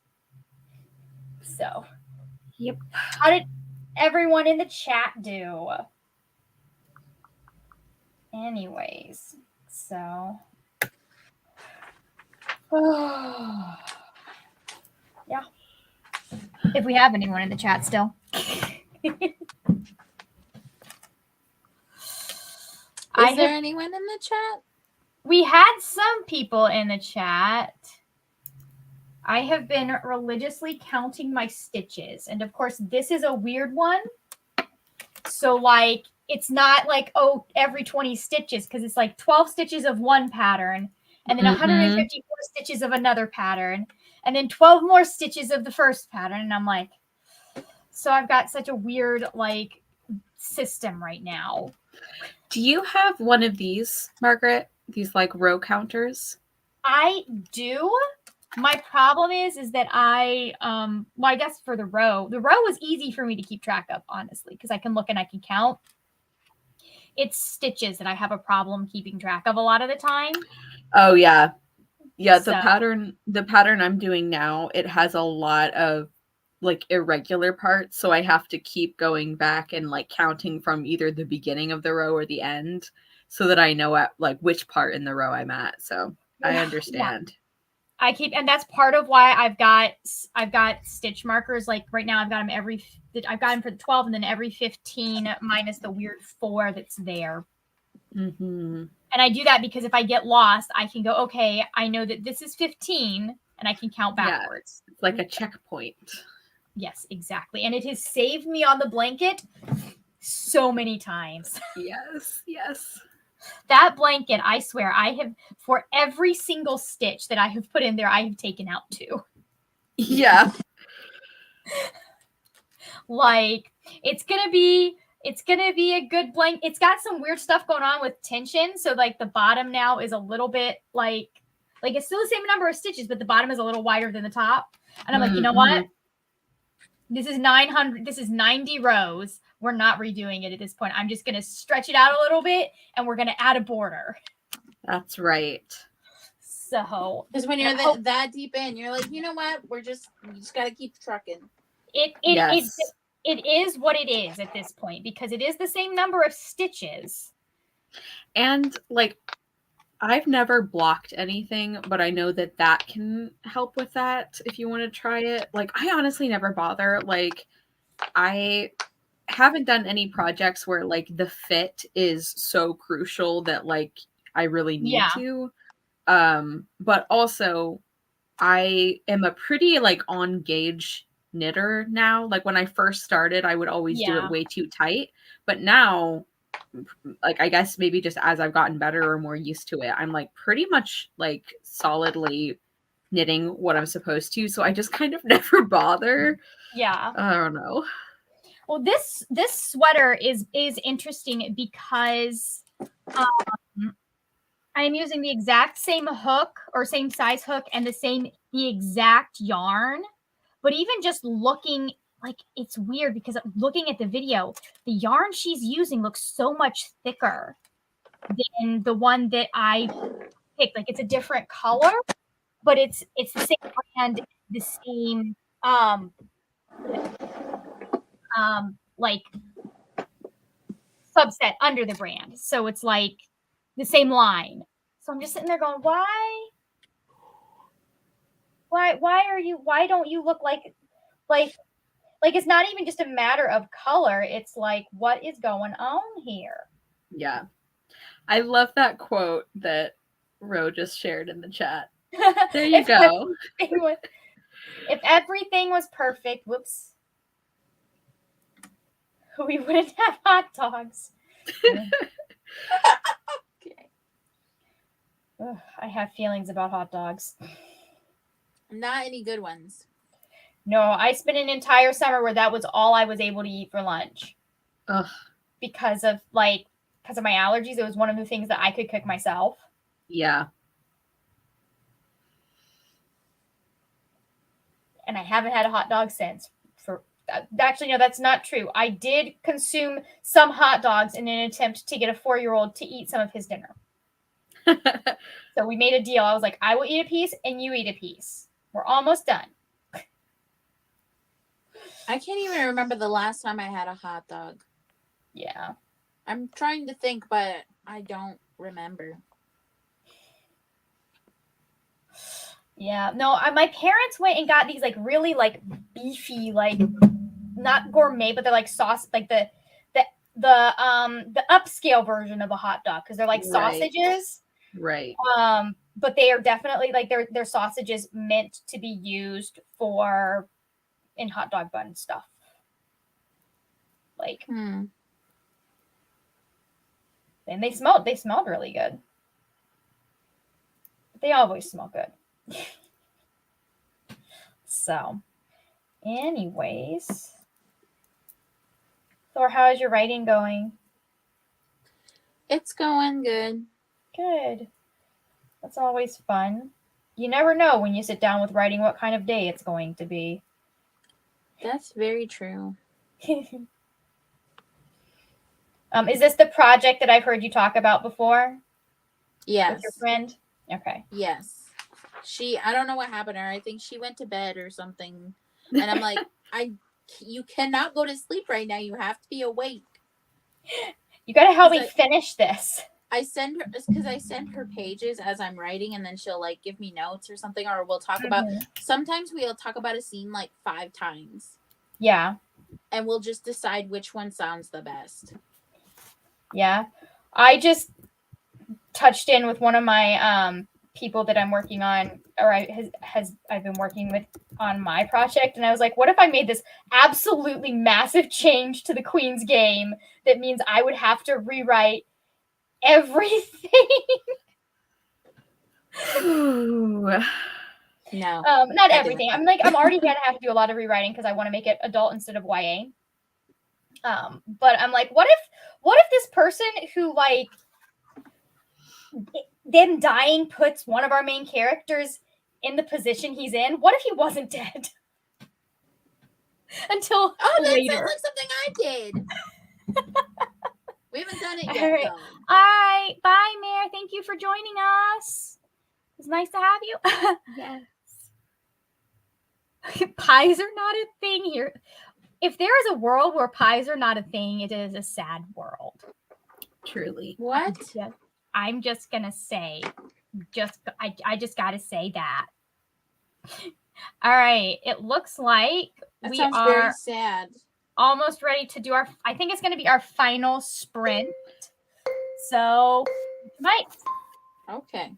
So, Yep. how did everyone in the chat do? Anyways, so yeah. If we have anyone in the chat still. Is there anyone in the chat? We had some people in the chat. I have been religiously counting my stitches. And of course, this is a weird one. So like, it's not like, oh, every 20 stitches, because it's like 12 stitches of one pattern, and then 154 stitches of another pattern, and then 12 more stitches of the first pattern. And I'm like, so I've got such a weird like system right now. Do you have one of these, Margaret? These like row counters? I do. My problem is that I guess for the row was easy for me to keep track of, honestly, because I can look and I can count. It's stitches that I have a problem keeping track of a lot of the time. Oh yeah. Yeah, So- the pattern I'm doing now, it has a lot of like irregular parts, so I have to keep going back and like counting from either the beginning of the row or the end so that I know at like which part in the row I'm at. So I Yeah. understand. And that's part of why I've got stitch markers. Like right now, I've got them for the 12, and then every 15 minus the weird 4 that's there. Mm-hmm. And I do that because if I get lost, I can go, okay, I know that this is 15, and I can count backwards. It's like a checkpoint. Yes, exactly. And it has saved me on the blanket so many times. Yes. That blanket, I swear, I have, for every single stitch that I have put in there, I have taken out 2. Yeah. Like, it's gonna be a good blanket. It's got some weird stuff going on with tension. So like the bottom now is a little bit like it's still the same number of stitches, but the bottom is a little wider than the top. And I'm like, you know what? This is 90 rows. We're not redoing it at this point. I'm just going to stretch it out a little bit, and we're going to add a border. That's right. So, Because when you're that deep in, you're like, you know what? We just got to keep trucking. it is what it is at this point, because it is the same number of stitches. And like, I've never blocked anything, but I know that can help with that if you want to try it. Like, I honestly never bother. Like, I haven't done any projects where like the fit is so crucial that like I really need to. But also I am a pretty like on gauge knitter now. Like when I first started, I would always do Yeah. it way too tight. But now, like I guess maybe just as I've gotten better or more used to it, I'm like pretty much like solidly knitting what I'm supposed to. So I just kind of never bother. Yeah. I don't know. Well, this sweater is interesting because I'm using the exact same hook or same size hook and the exact yarn. But even just looking, like, it's weird because looking at the video, the yarn she's using looks so much thicker than the one that I picked. Like, it's a different color, but it's the same brand, the same like subset under the brand. So it's like the same line. So I'm just sitting there going, why don't you look like it's not even just a matter of color. It's like, what is going on here? Yeah. I love that quote that Ro just shared in the chat. There you go. If everything was perfect, whoops, we wouldn't have hot dogs. Okay. Ugh, I have feelings about hot dogs. Not any good ones. No, I spent an entire summer where that was all I was able to eat for lunch. Ugh. Because of my allergies. It was one of the things that I could cook myself. Yeah. And I haven't had a hot dog since. Actually, no, that's not true. I did consume some hot dogs in an attempt to get a 4-year-old to eat some of his dinner. So we made a deal. I was like, I will eat a piece and you eat a piece. We're almost done. I can't even remember the last time I had a hot dog. Yeah. I'm trying to think, but I don't remember. Yeah. No, my parents went and got these like really like beefy, like not gourmet, but they're like sauce, like the upscale version of a hot dog because they're like sausages. Right. But they are definitely like they're sausages meant to be used for in hot dog bun stuff. Like, and they smelled really good. But they always smell good. So, anyways, Thor, how is your writing going? It's going good. Good. That's always fun. You never know when you sit down with writing what kind of day it's going to be. That's very true. Is this the project that I've heard you talk about before? Yes. With your friend? Okay. Yes. I don't know what happened to her. I think she went to bed or something. And I'm like, you cannot go to sleep right now. You have to be awake. You got to help me finish this. I send her pages as I'm writing, and then she'll like give me notes or something, or we'll talk about. Sometimes we'll talk about a scene like 5 times. Yeah. And we'll just decide which one sounds the best. Yeah. I just touched in with one of my people that I'm working on, or I've been working with on my project, and I was like, what if I made this absolutely massive change to the Queen's game that means I would have to rewrite everything? No. Not everything. I'm like, I'm already gonna have to do a lot of rewriting because I want to make it adult instead of YA. But I'm like, what if this person who like them dying puts one of our main characters in the position he's in? What if he wasn't dead? Until that later. sounds like something I did. We haven't done it yet, All right. though. All right. Bye, Mare. Thank you for joining us. It's nice to have you. Yes. Pies are not a thing here. If there is a world where pies are not a thing, it is a sad world. Truly. What? I'm just gonna say, I just gotta say that. All right. It looks like That we sounds are very sad. almost ready to do I think it's gonna be our final sprint. So, might. Okay.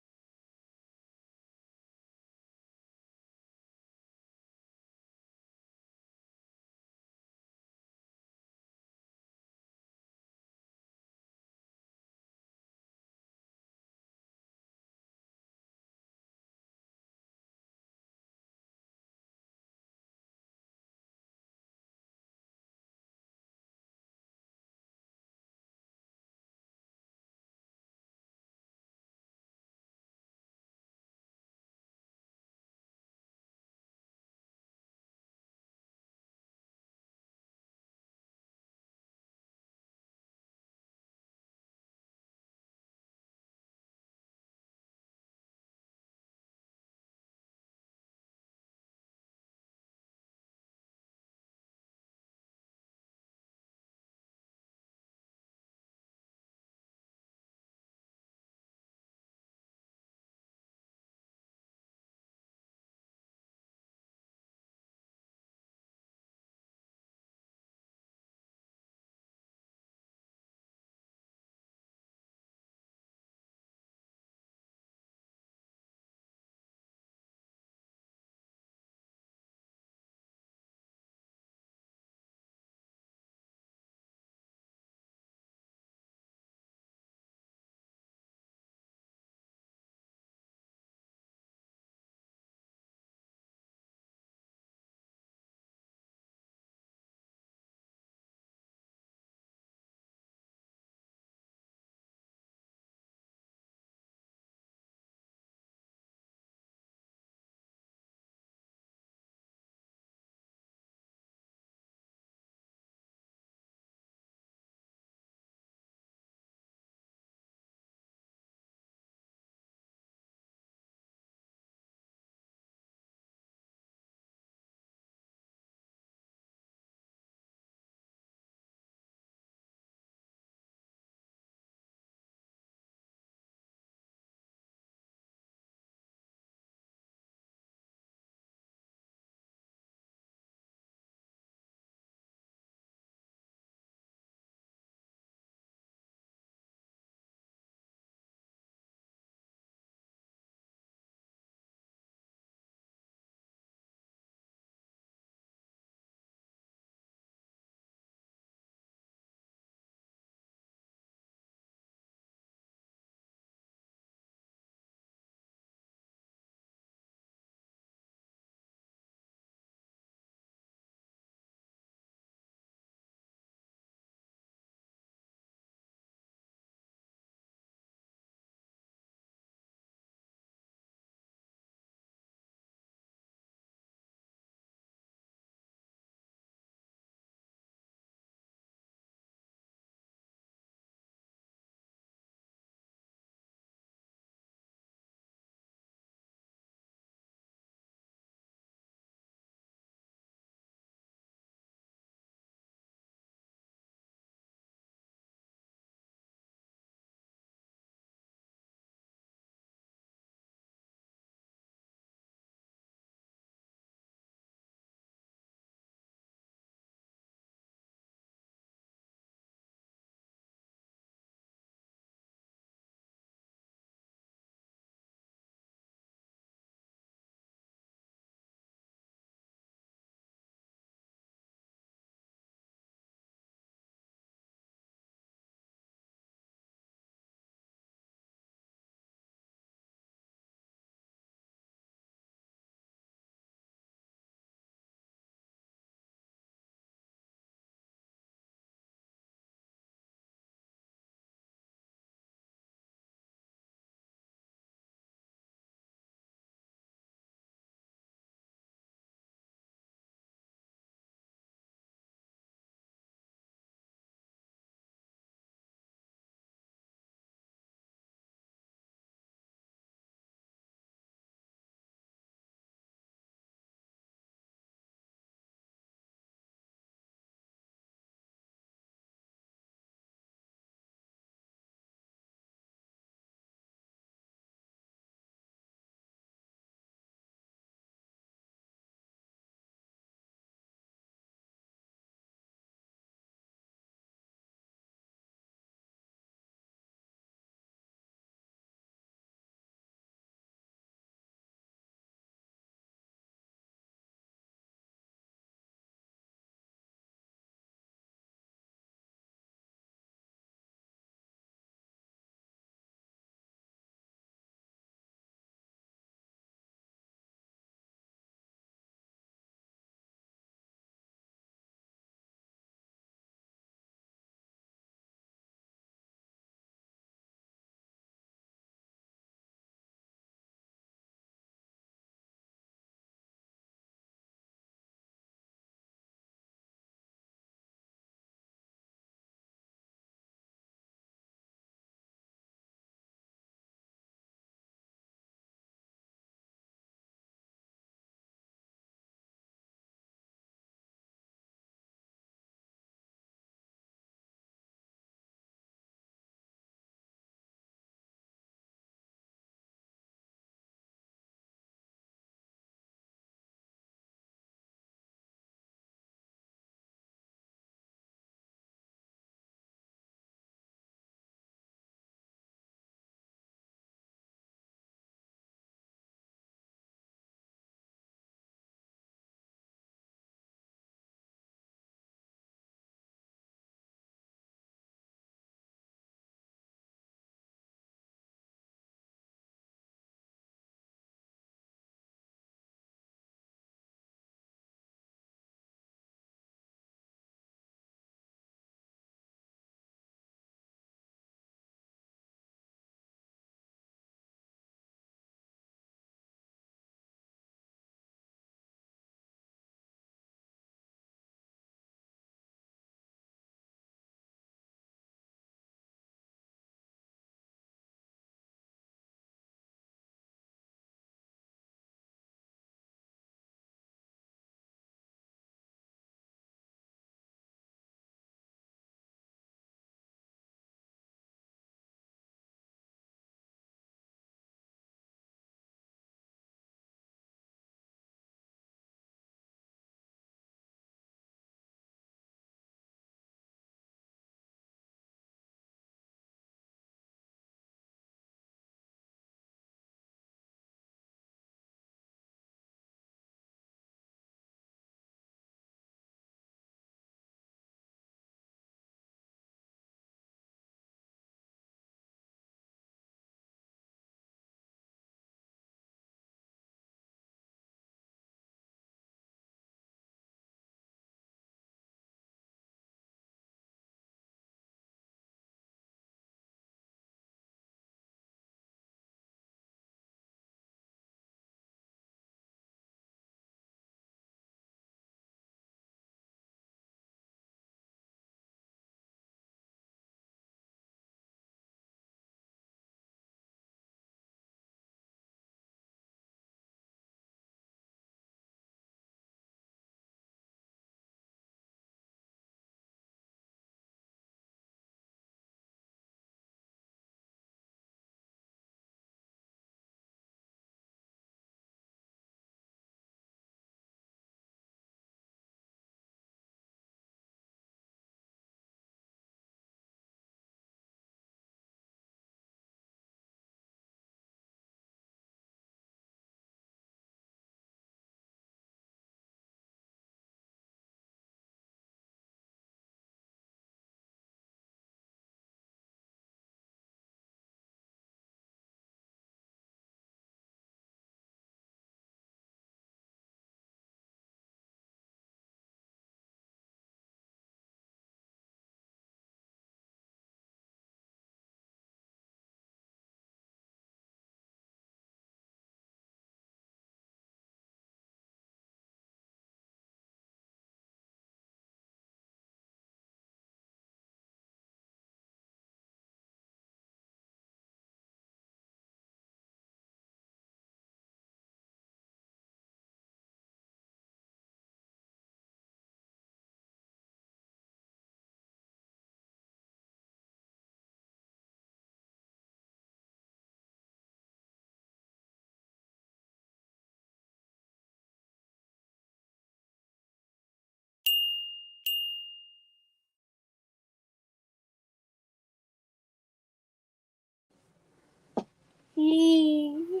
Lauren,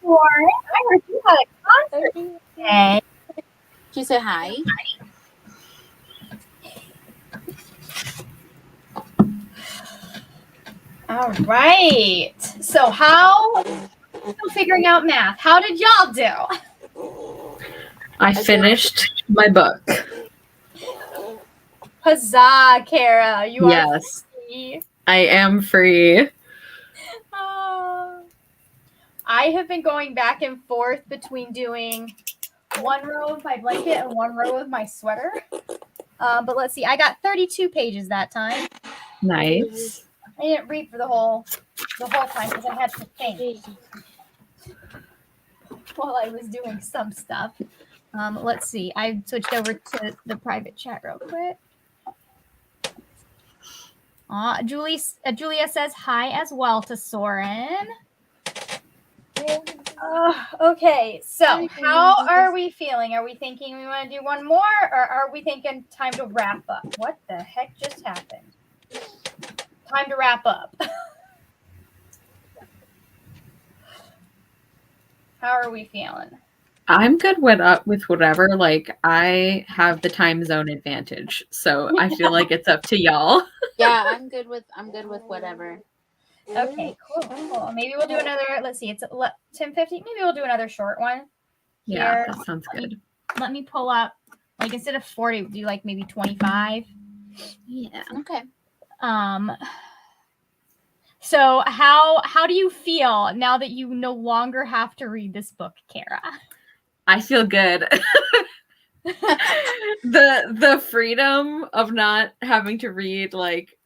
I heard you had a concert today. She said hi. All right. So how still figuring out math? How did y'all do? I finished my book. Huzzah, Kara. You are Yes, free. I am free. Oh. I have been going back and forth between doing one row of my blanket and one row of my sweater. But let's see. I got 32 pages that time. Nice. I didn't read for the whole time because I had to think while I was doing some stuff. Let's see. I switched over to the private chat real quick. Julia says hi as well to Soren. Okay, so how are we feeling? Are we thinking we want to do one more, or are we thinking time to wrap up? What the heck just happened? Time to wrap up. How are we feeling? I'm good with whatever. Like, I have the time zone advantage, so I feel like it's up to y'all. Yeah, I'm good with whatever. Okay, cool. Maybe we'll do another. Let's see. It's 10:50. Maybe we'll do another short one. Yeah, Here. that sounds good. Let me pull up. Like instead of 40, do like maybe 25. Yeah. Okay. So how do you feel now that you no longer have to read this book, Kara? I feel good. the freedom of not having to read like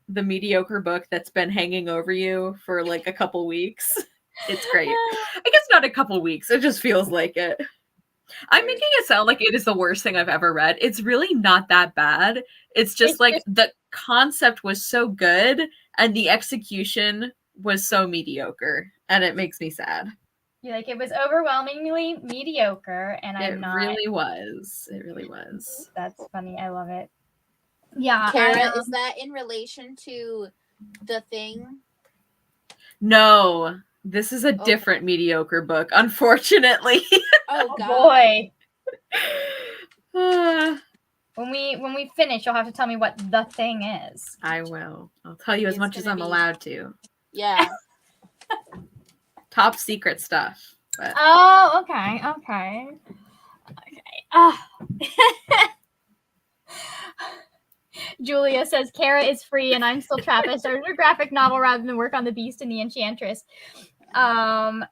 the mediocre book that's been hanging over you for like a couple weeks. It's great. I guess not a couple weeks. It just feels like it. I'm making it sound like it is the worst thing I've ever read. It's really not that bad. It's just the concept was so good and the execution was so mediocre, and it makes me sad. You're like, it was overwhelmingly mediocre, and It really was. That's funny. I love it. Yeah. Kara, is that in relation to the thing? No, this is a different mediocre book, unfortunately. Oh, God. Boy. Ah, When we finish, you'll have to tell me what the thing is. I will. I'll tell you as It's much as gonna I'm be- allowed to. Yeah. Top secret stuff. But Oh, okay. Julia says Kara is free and I'm still trapped. I started a graphic novel rather than work on The Beast and the Enchantress. I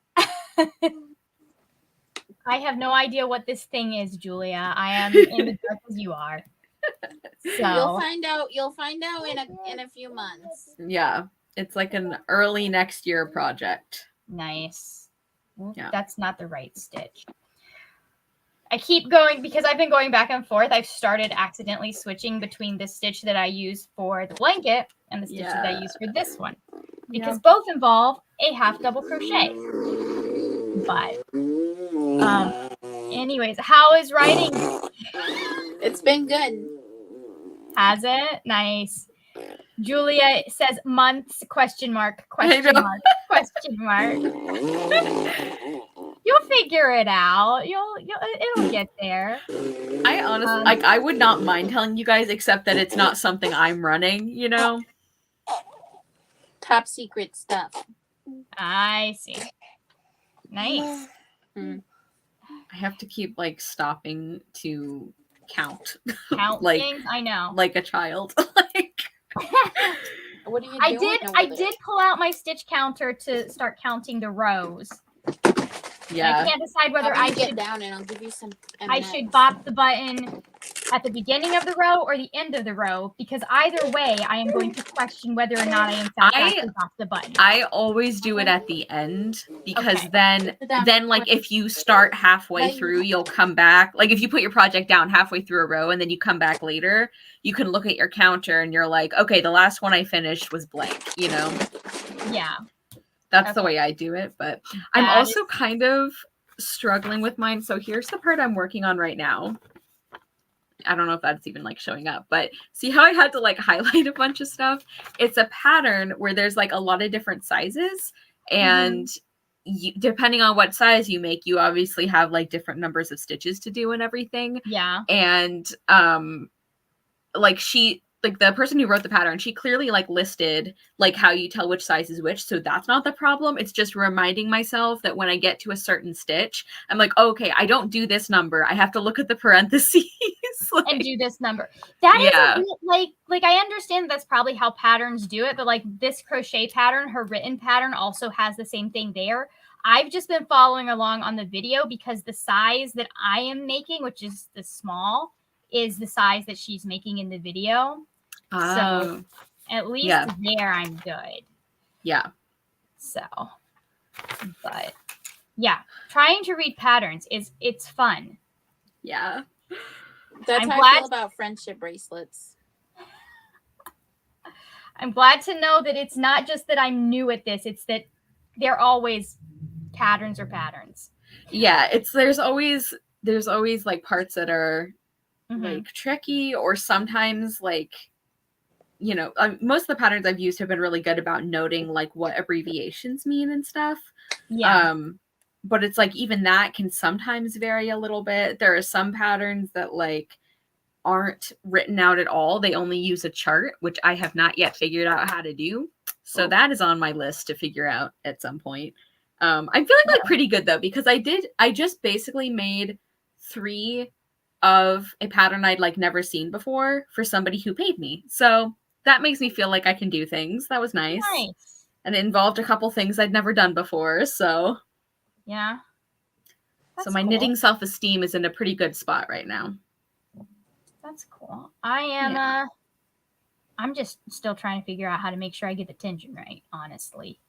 have no idea what this thing is, Julia. I am in the dark as you are. So You'll find out in a few months. yeah, it's like an early next year project. nice. Yeah. That's not the right stitch. I keep going because I've been going back and forth. I've started accidentally switching between the stitch that I use for the blanket and the stitch that I use for this one. Because both involve a half double crochet. But anyways, how is writing? It's been good. Has it? Nice. Julia says months question mark. You'll figure it out. It'll get there. I honestly I would not mind telling you guys, except that it's not something I'm running, you know? Top secret stuff. I see. Nice. I have to keep like stopping to count. Count like things. I know. like a child. Like What are you I doing? did pull out my stitch counter to start counting the rows. yeah. I can't decide whether I I get should down and I'll give you some. I M&Ms. should bop the button at the beginning of the row or the end of the row, because either way I am going to question whether or not I in fact actually bop the button. I always do it at the end because Okay. then like if you start halfway through, you'll come back. Like if you put your project down halfway through a row and then you come back later, you can look at your counter and you're like, okay, the last one I finished was blank, you know? Yeah. That's the way I do it. But I'm also kind of struggling with mine. So here's the part I'm working on right now. I don't know if that's even like showing up, but see how I had to like highlight a bunch of stuff? It's a pattern where there's like a lot of different sizes and depending on what size you make, you obviously have like different numbers of stitches to do and everything. Yeah. And like the person who wrote the pattern, she clearly like listed like how you tell which size is which, so that's not the problem. It's just reminding myself that when I get to a certain stitch, I'm like, okay, I don't do this number, I have to look at the parentheses like, And do this number. That is Yeah. a bit, like I understand that's probably how patterns do it, but like this crochet pattern, her written pattern also has the same thing there. I've just been following along on the video because the size that I am making, which is the small, is the size that she's making in the video. So at least there I'm good. Yeah. So, but yeah, trying to read patterns it's fun. Yeah. That's I'm how I glad- feel about friendship bracelets. I'm glad to know that it's not just that I'm new at this, it's that they're always patterns or patterns. Yeah, there's always like parts that are Mhm. like tricky, or sometimes like, you know, most of the patterns I've used have been really good about noting like what abbreviations mean and stuff. Yeah. But it's like even that can sometimes vary a little bit. There are some patterns that like aren't written out at all. They only use a chart, which I have not yet figured out how to do. So that is on my list to figure out at some point. I'm feeling like pretty good though, because I just basically made 3 of a pattern I'd like never seen before for somebody who paid me. So that makes me feel like I can do things. That was nice. Nice. And it involved a couple things I'd never done before. So Yeah. so my cool. knitting self-esteem is in a pretty good spot right now. That's cool. I am I'm just still trying to figure out how to make sure I get the tension right, honestly.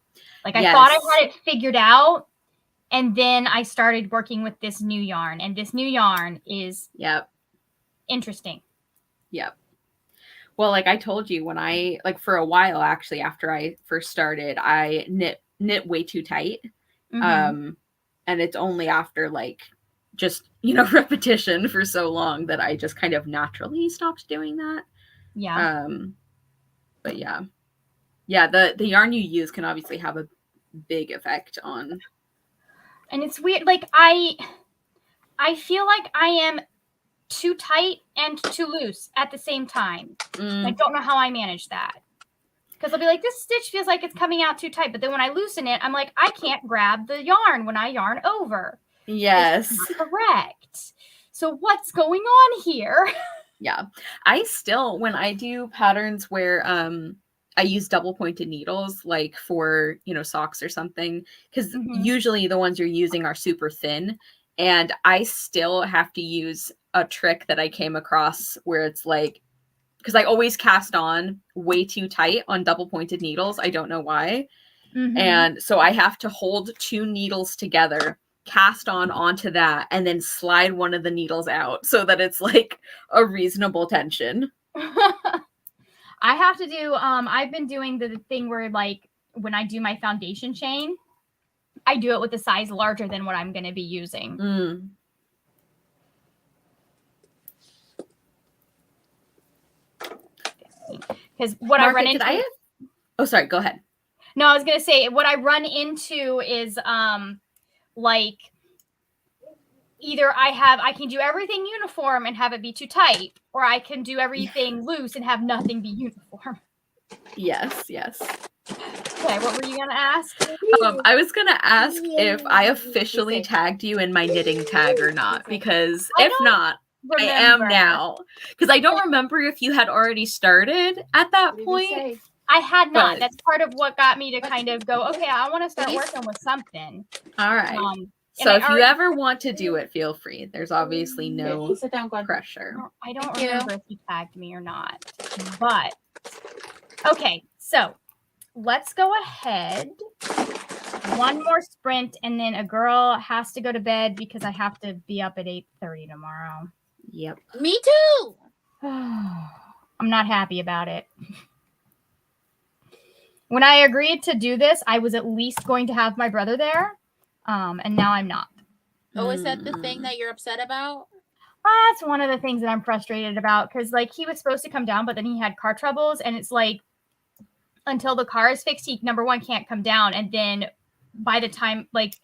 Like I thought I had it figured out, and then I started working with this new yarn, and this new yarn is interesting. Yep. Well, like I told you, when I like for a while actually after I first started, I knit way too tight. Mhm. And it's only after like just, you know, repetition for so long that I just kind of naturally stopped doing that. Yeah. But yeah. Yeah, the yarn you use can obviously have a big effect on. And it's weird, like I feel like I am too tight and too loose at the same time. I don't know how I manage that. Because I'll be like, this stitch feels like it's coming out too tight. But then when I loosen it, I'm like, I can't grab the yarn when I yarn over. Yes. It's not correct. So what's going on here? Yeah. I still, when I do patterns where I use double pointed needles, like for, you know, socks or something, because usually the ones you're using are super thin. And I still have to use a trick that I came across where it's like, because I always cast on way too tight on double pointed needles. I don't know why. And so I have to hold 2 needles together, cast on onto that, and then slide one of the needles out so that it's like a reasonable tension. I have to do, I've been doing the thing where like when I do my foundation chain, I do it with a size larger than what I'm going to be using. Because what I run into... Oh, sorry, go ahead. No, I was going to say what I run into is like either I can do everything uniform and have it be too tight, or I can do everything loose and have nothing be uniform. Yes. Okay, what were you going to ask? I was going to ask if I officially tagged you in my knitting tag or not, because if not, I am now. Because I don't remember if you had already started at that point. I had not. That's part of what got me to kind of go, okay, I want to start working with something. All right. So if you ever want to do it, feel free. There's obviously no pressure. I don't remember if you tagged me or not. But, okay, so let's go ahead. One more sprint, and then a girl has to go to bed because I have to be up at 8:30 tomorrow. Yep. Me too. I'm not happy about it. When I agreed to do this, I was at least going to have my brother there, and now I'm not. Oh, is that the thing that you're upset about? That's one of the things that I'm frustrated about, because like he was supposed to come down, but then he had car troubles, and it's like until the car is fixed, he number one can't come down, and then by the time like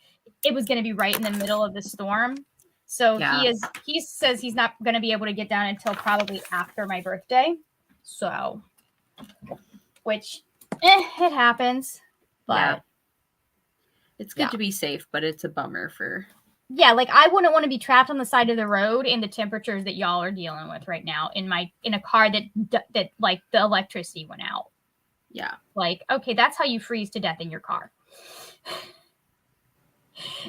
it was going to be right in the middle of the storm. So Yeah. he says he's not going to be able to get down until probably after my birthday. So, which it happens. But Yeah. It's good Yeah. to be safe, but it's a bummer for. yeah, like I wouldn't want to be trapped on the side of the road in the temperatures that y'all are dealing with right now in a car that like the electricity went out. Yeah. Like, okay, that's how you freeze to death in your car.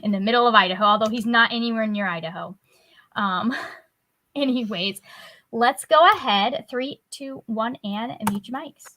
In the middle of Idaho, although he's not anywhere near Idaho. Anyways, let's go ahead. 3, 2, 1, and mute your mics.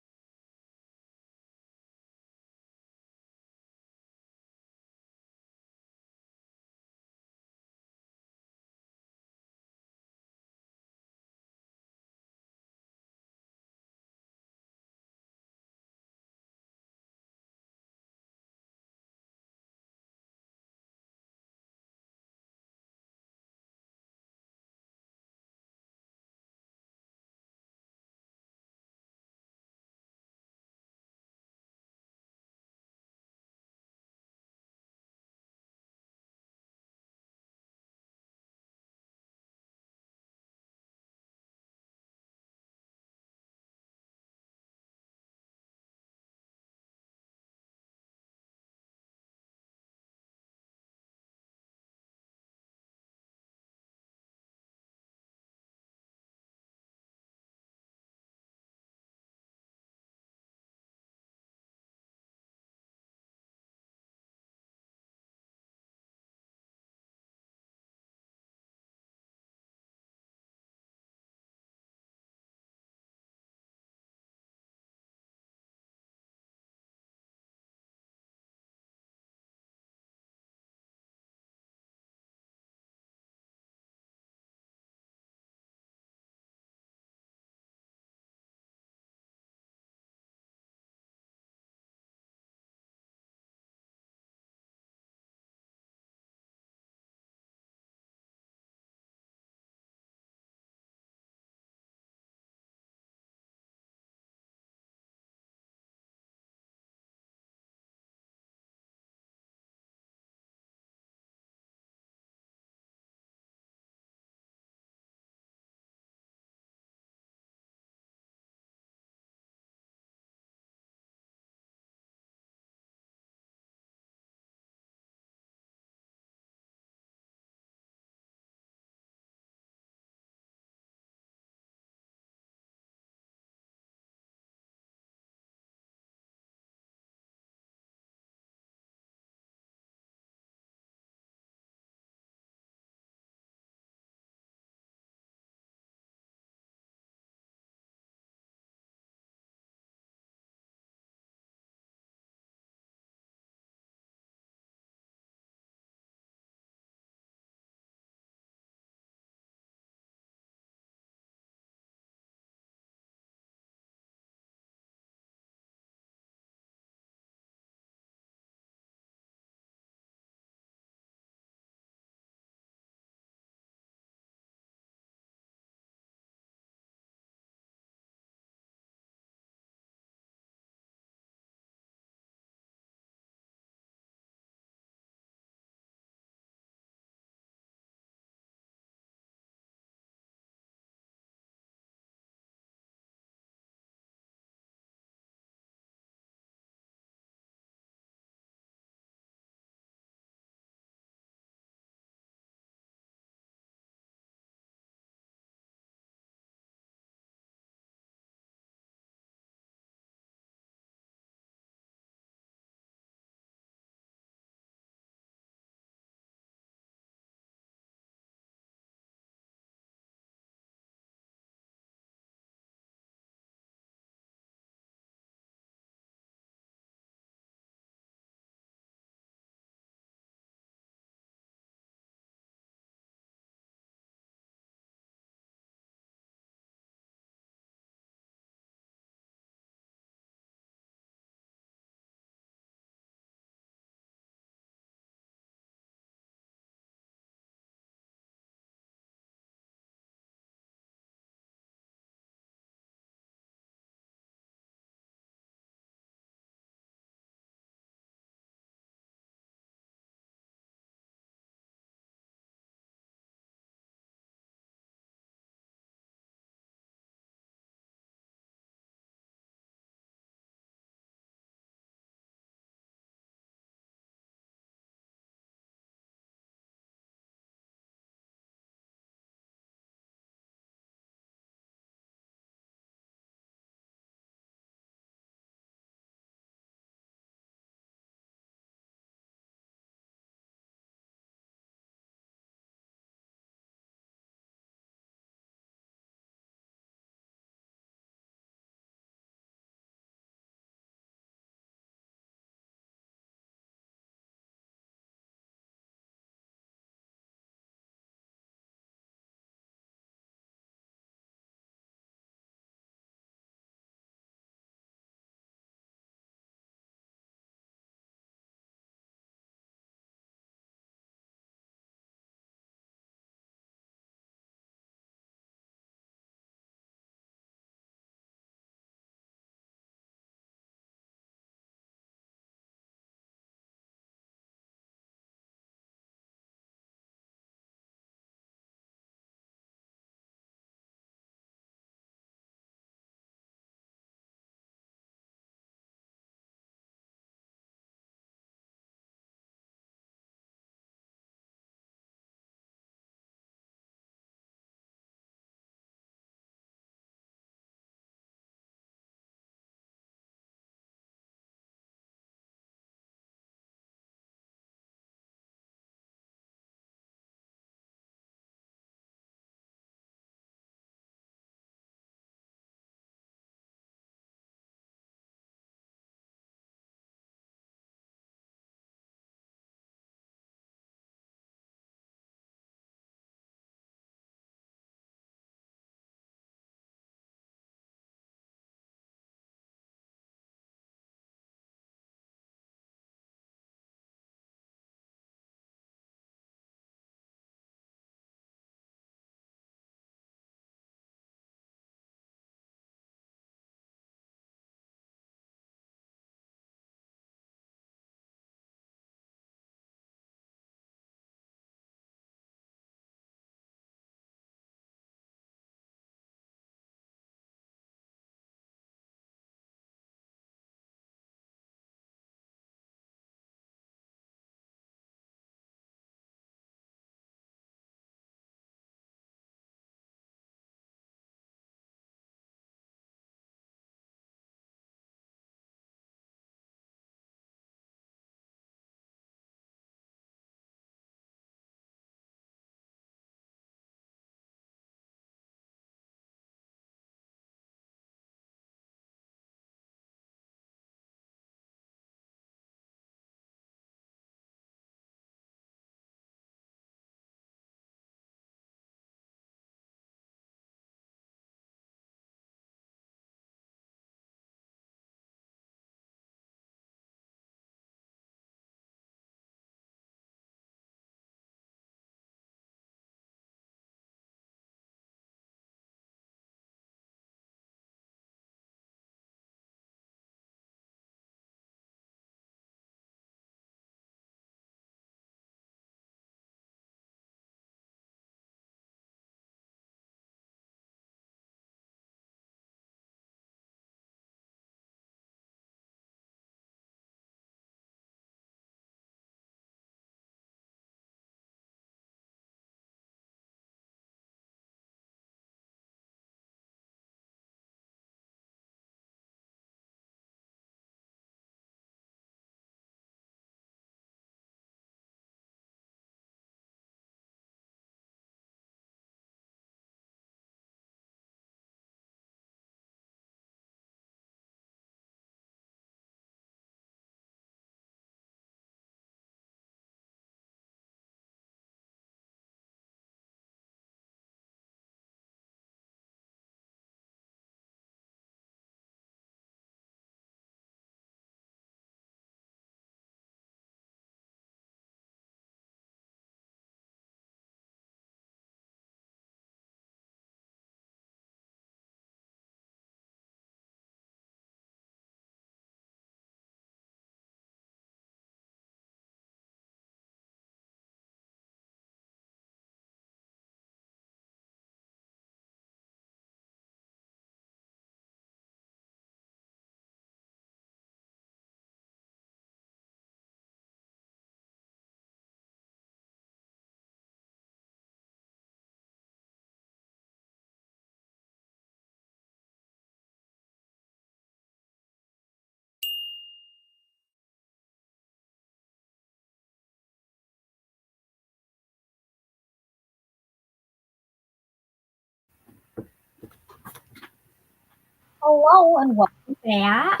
Hello and welcome back.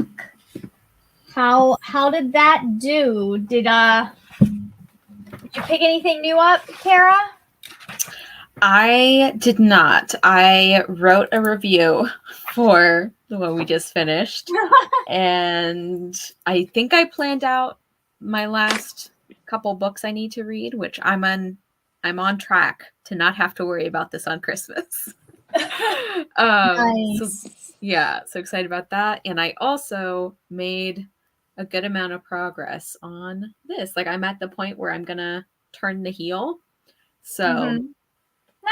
How did that do? Did you pick anything new up, Kara? I did not. I wrote a review for the one we just finished, and I think I planned out my last couple books I need to read, which I'm on track to not have to worry about this on Christmas. So yeah, so excited about that. And I also made a good amount of progress on this. Like I'm at the point where I'm gonna turn the heel. So Mhm.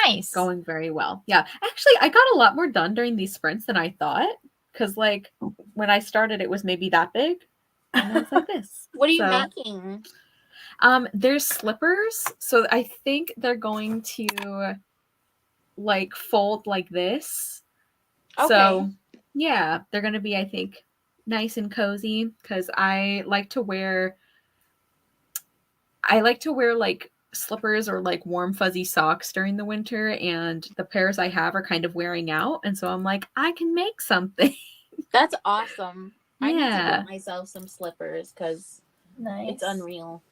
Nice. going very well. Yeah. Actually, I got a lot more done during these sprints than I thought. Cause like when I started, it was maybe that big. And now it's like this. What are you So, making? there's slippers. So I think they're going to like fold like this. Okay. So yeah, they're gonna be, I think, nice and cozy because I like to wear like slippers or like warm fuzzy socks during the winter, and the pairs I have are kind of wearing out, and so I'm like, I can make something. That's awesome. I need to Yeah. get myself some slippers because Nice. it's unreal.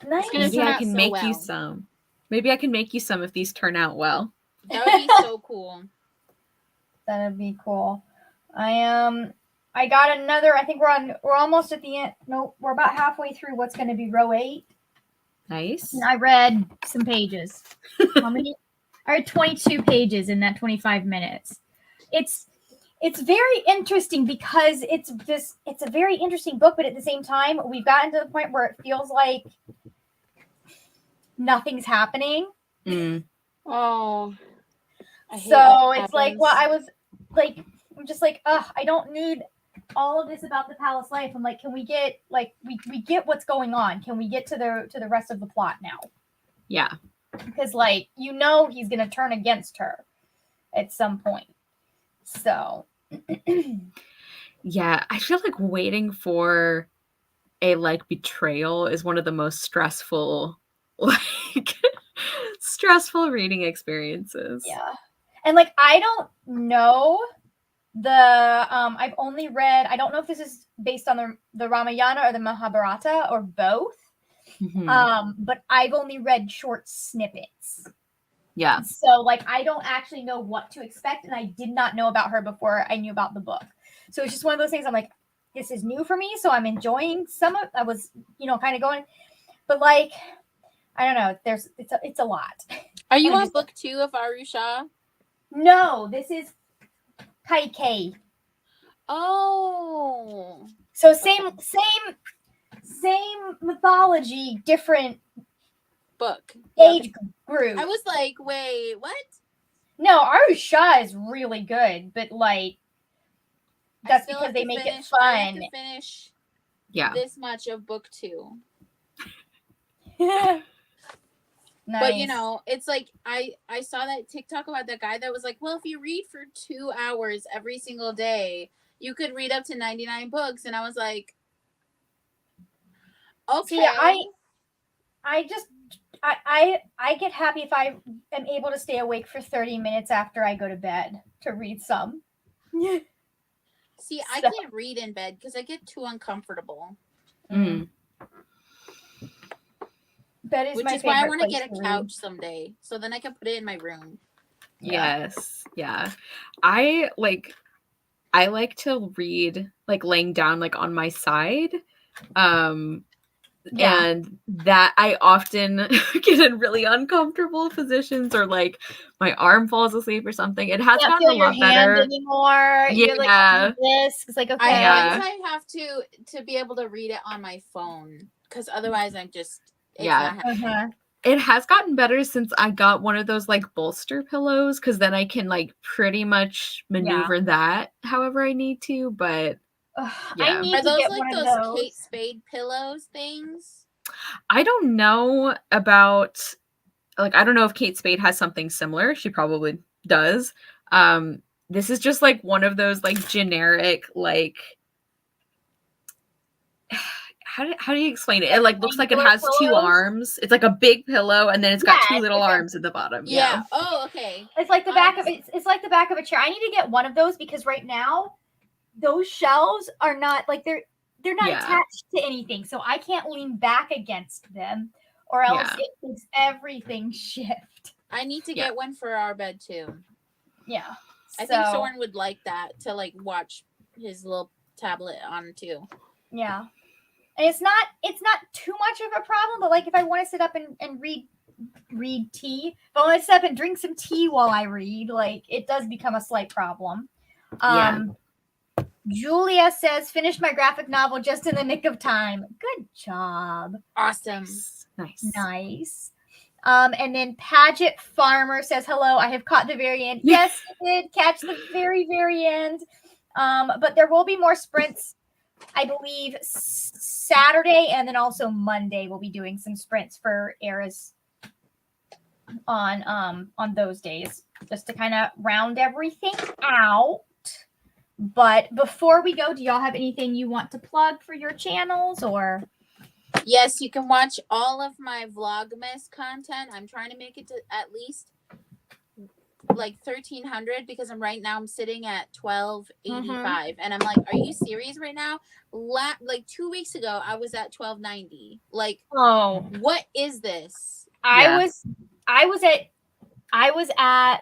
Nice. gonna Maybe turn I out can so make you well. some. Maybe I can make you some if these turn out well. That would be so cool. That'd be cool. I got another. I think we're almost at the end. No, we're about halfway through what's going to be row 8. Nice. And I read some pages. How many? I read 22 pages in that 25 minutes. It's very interesting because it's a very interesting book, but at the same time, we've gotten to the point where it feels like nothing's happening. Mm. Oh. I hate So when that it's like, well, happens. I'm just like, ugh, I don't need all of this about the palace life. I'm like, can we get like we get what's going on? Can we get to the rest of the plot now? Yeah. Because like he's gonna turn against her at some point. So Yeah, I feel like waiting for a like betrayal is one of the most stressful like stressful reading experiences. yeah. And like I don't know I've only read, I don't know if this is based on the Ramayana or the Mahabharata or both. Mhm. But I've only read short snippets. Yeah. So like I don't actually know what to expect, and I did not know about her before I knew about the book. So it's just one of those things I'm like, this is new for me, so I'm enjoying some of I was, kind of going, but like I don't know, it's a lot. Are you I'm on just- book 2 of Arusha? No, this is Kaikei. Oh. So same mythology, different Book. age group. I was like, wait, what? No, Arusha is really good, but like that's still because have they to make finish- it I have fun. to finish Yeah. this much of book 2. Nice. But it's like I saw that TikTok about that guy that was like, well, if you read for 2 hours every single day, you could read up to 99 books. And I was like, okay. See, I get happy if I am able to stay awake for 30 minutes after I go to bed to read some. See, I So- can't read in bed because I get too uncomfortable. Mm. Bed is Which my is why I favorite want to place get a read. couch someday, so then I can put it in my room. Yeah. Yes. Yeah. I like to read like laying down like on my side. Yeah. And that I often get in really uncomfortable positions, or like my arm falls asleep or something. It has Can't gotten feel a your lot hand better. anymore. You're like Yeah. this. It's like okay. I Yeah. have to be able to read it on my phone because otherwise I'm just it's Yeah. not happening. Uh-huh. It has gotten better since I got one of those like bolster pillows, because then I can like pretty much maneuver that however I need to. But Ugh, Yeah. I need Are to those get like one of those those. Kate Spade pillows things? I don't know about I don't know if Kate Spade has something similar. She probably does. This is just like one of those like generic like how do you explain it? It like looks like it Triangular has two pillows? arms. It's like a big pillow, and then it's got Yeah, two little it's like a- arms at the bottom. Yeah. Oh, okay. It's like the back of it's like the back of a chair. I need to get one of those because right now those shelves are not like they're not Yeah. attached to anything, so I can't lean back against them, or else Yeah. it makes everything shift. I need to Yeah. get one for our bed too. Yeah, I think Soren would like that to like watch his little tablet on too. Yeah, and it's not too much of a problem, but like if I want to sit up and read tea, if I want to sit up and drink some tea while I read, like it does become a slight problem. Yeah. Julia says, finished my graphic novel just in the nick of time. Good job. Awesome. Nice. Nice. And then Paget Farmer says, hello, I have caught the very end. Yes, I did catch the very, very end. But there will be more sprints, I believe, Saturday and then also Monday. We'll be doing some sprints for eras on those days, just to kind of round everything out. But before we go, do y'all have anything you want to plug for your channels or? Yes, you can watch all of my Vlogmas content. I'm trying to make it to at least like 1,300 because I'm sitting at 1,285, and I'm like, are you serious right now? Like 2 weeks ago, I was at 1,290. Like, Oh, what is this? I was at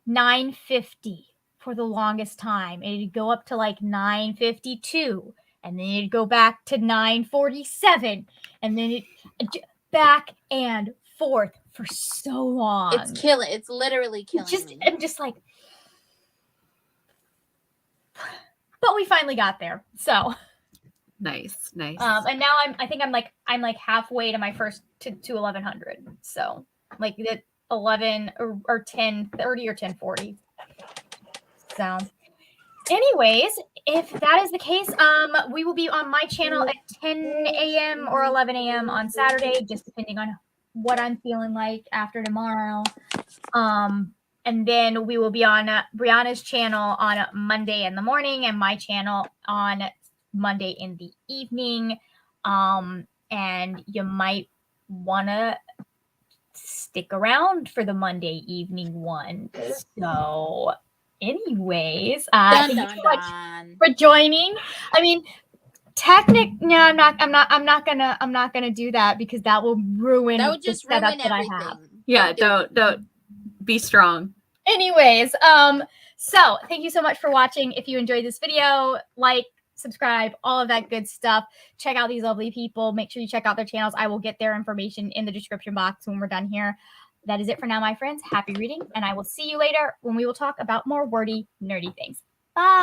950 for the longest time. It'd go up to like 952, and then it'd go back to 947, and then it back and forth for so long. It's literally killing me. I'm just like, but we finally got there. So Nice. and now I think I'm like halfway to my first to 1,100. So like the 11 or 1030 or 1040. So anyways, if that is the case, we will be on my channel at 10 a.m. or 11 a.m. on Saturday, just depending on what I'm feeling like after tomorrow. And then we will be on Brianna's channel on Monday in the morning and my channel on Monday in the evening. And you might want to stick around for the Monday evening one. So anyways, thank you so much for joining. I mean, no, I'm not gonna do that because that will ruin That would just the setup ruin that everything. I have. Yeah, don't be strong. Anyways, so thank you so much for watching. If you enjoyed this video, like, subscribe, all of that good stuff. Check out these lovely people. Make sure you check out their channels. I will get their information in the description box when we're done here. That is it for now, my friends. Happy reading, and I will see you later when we will talk about more wordy, nerdy things. Bye.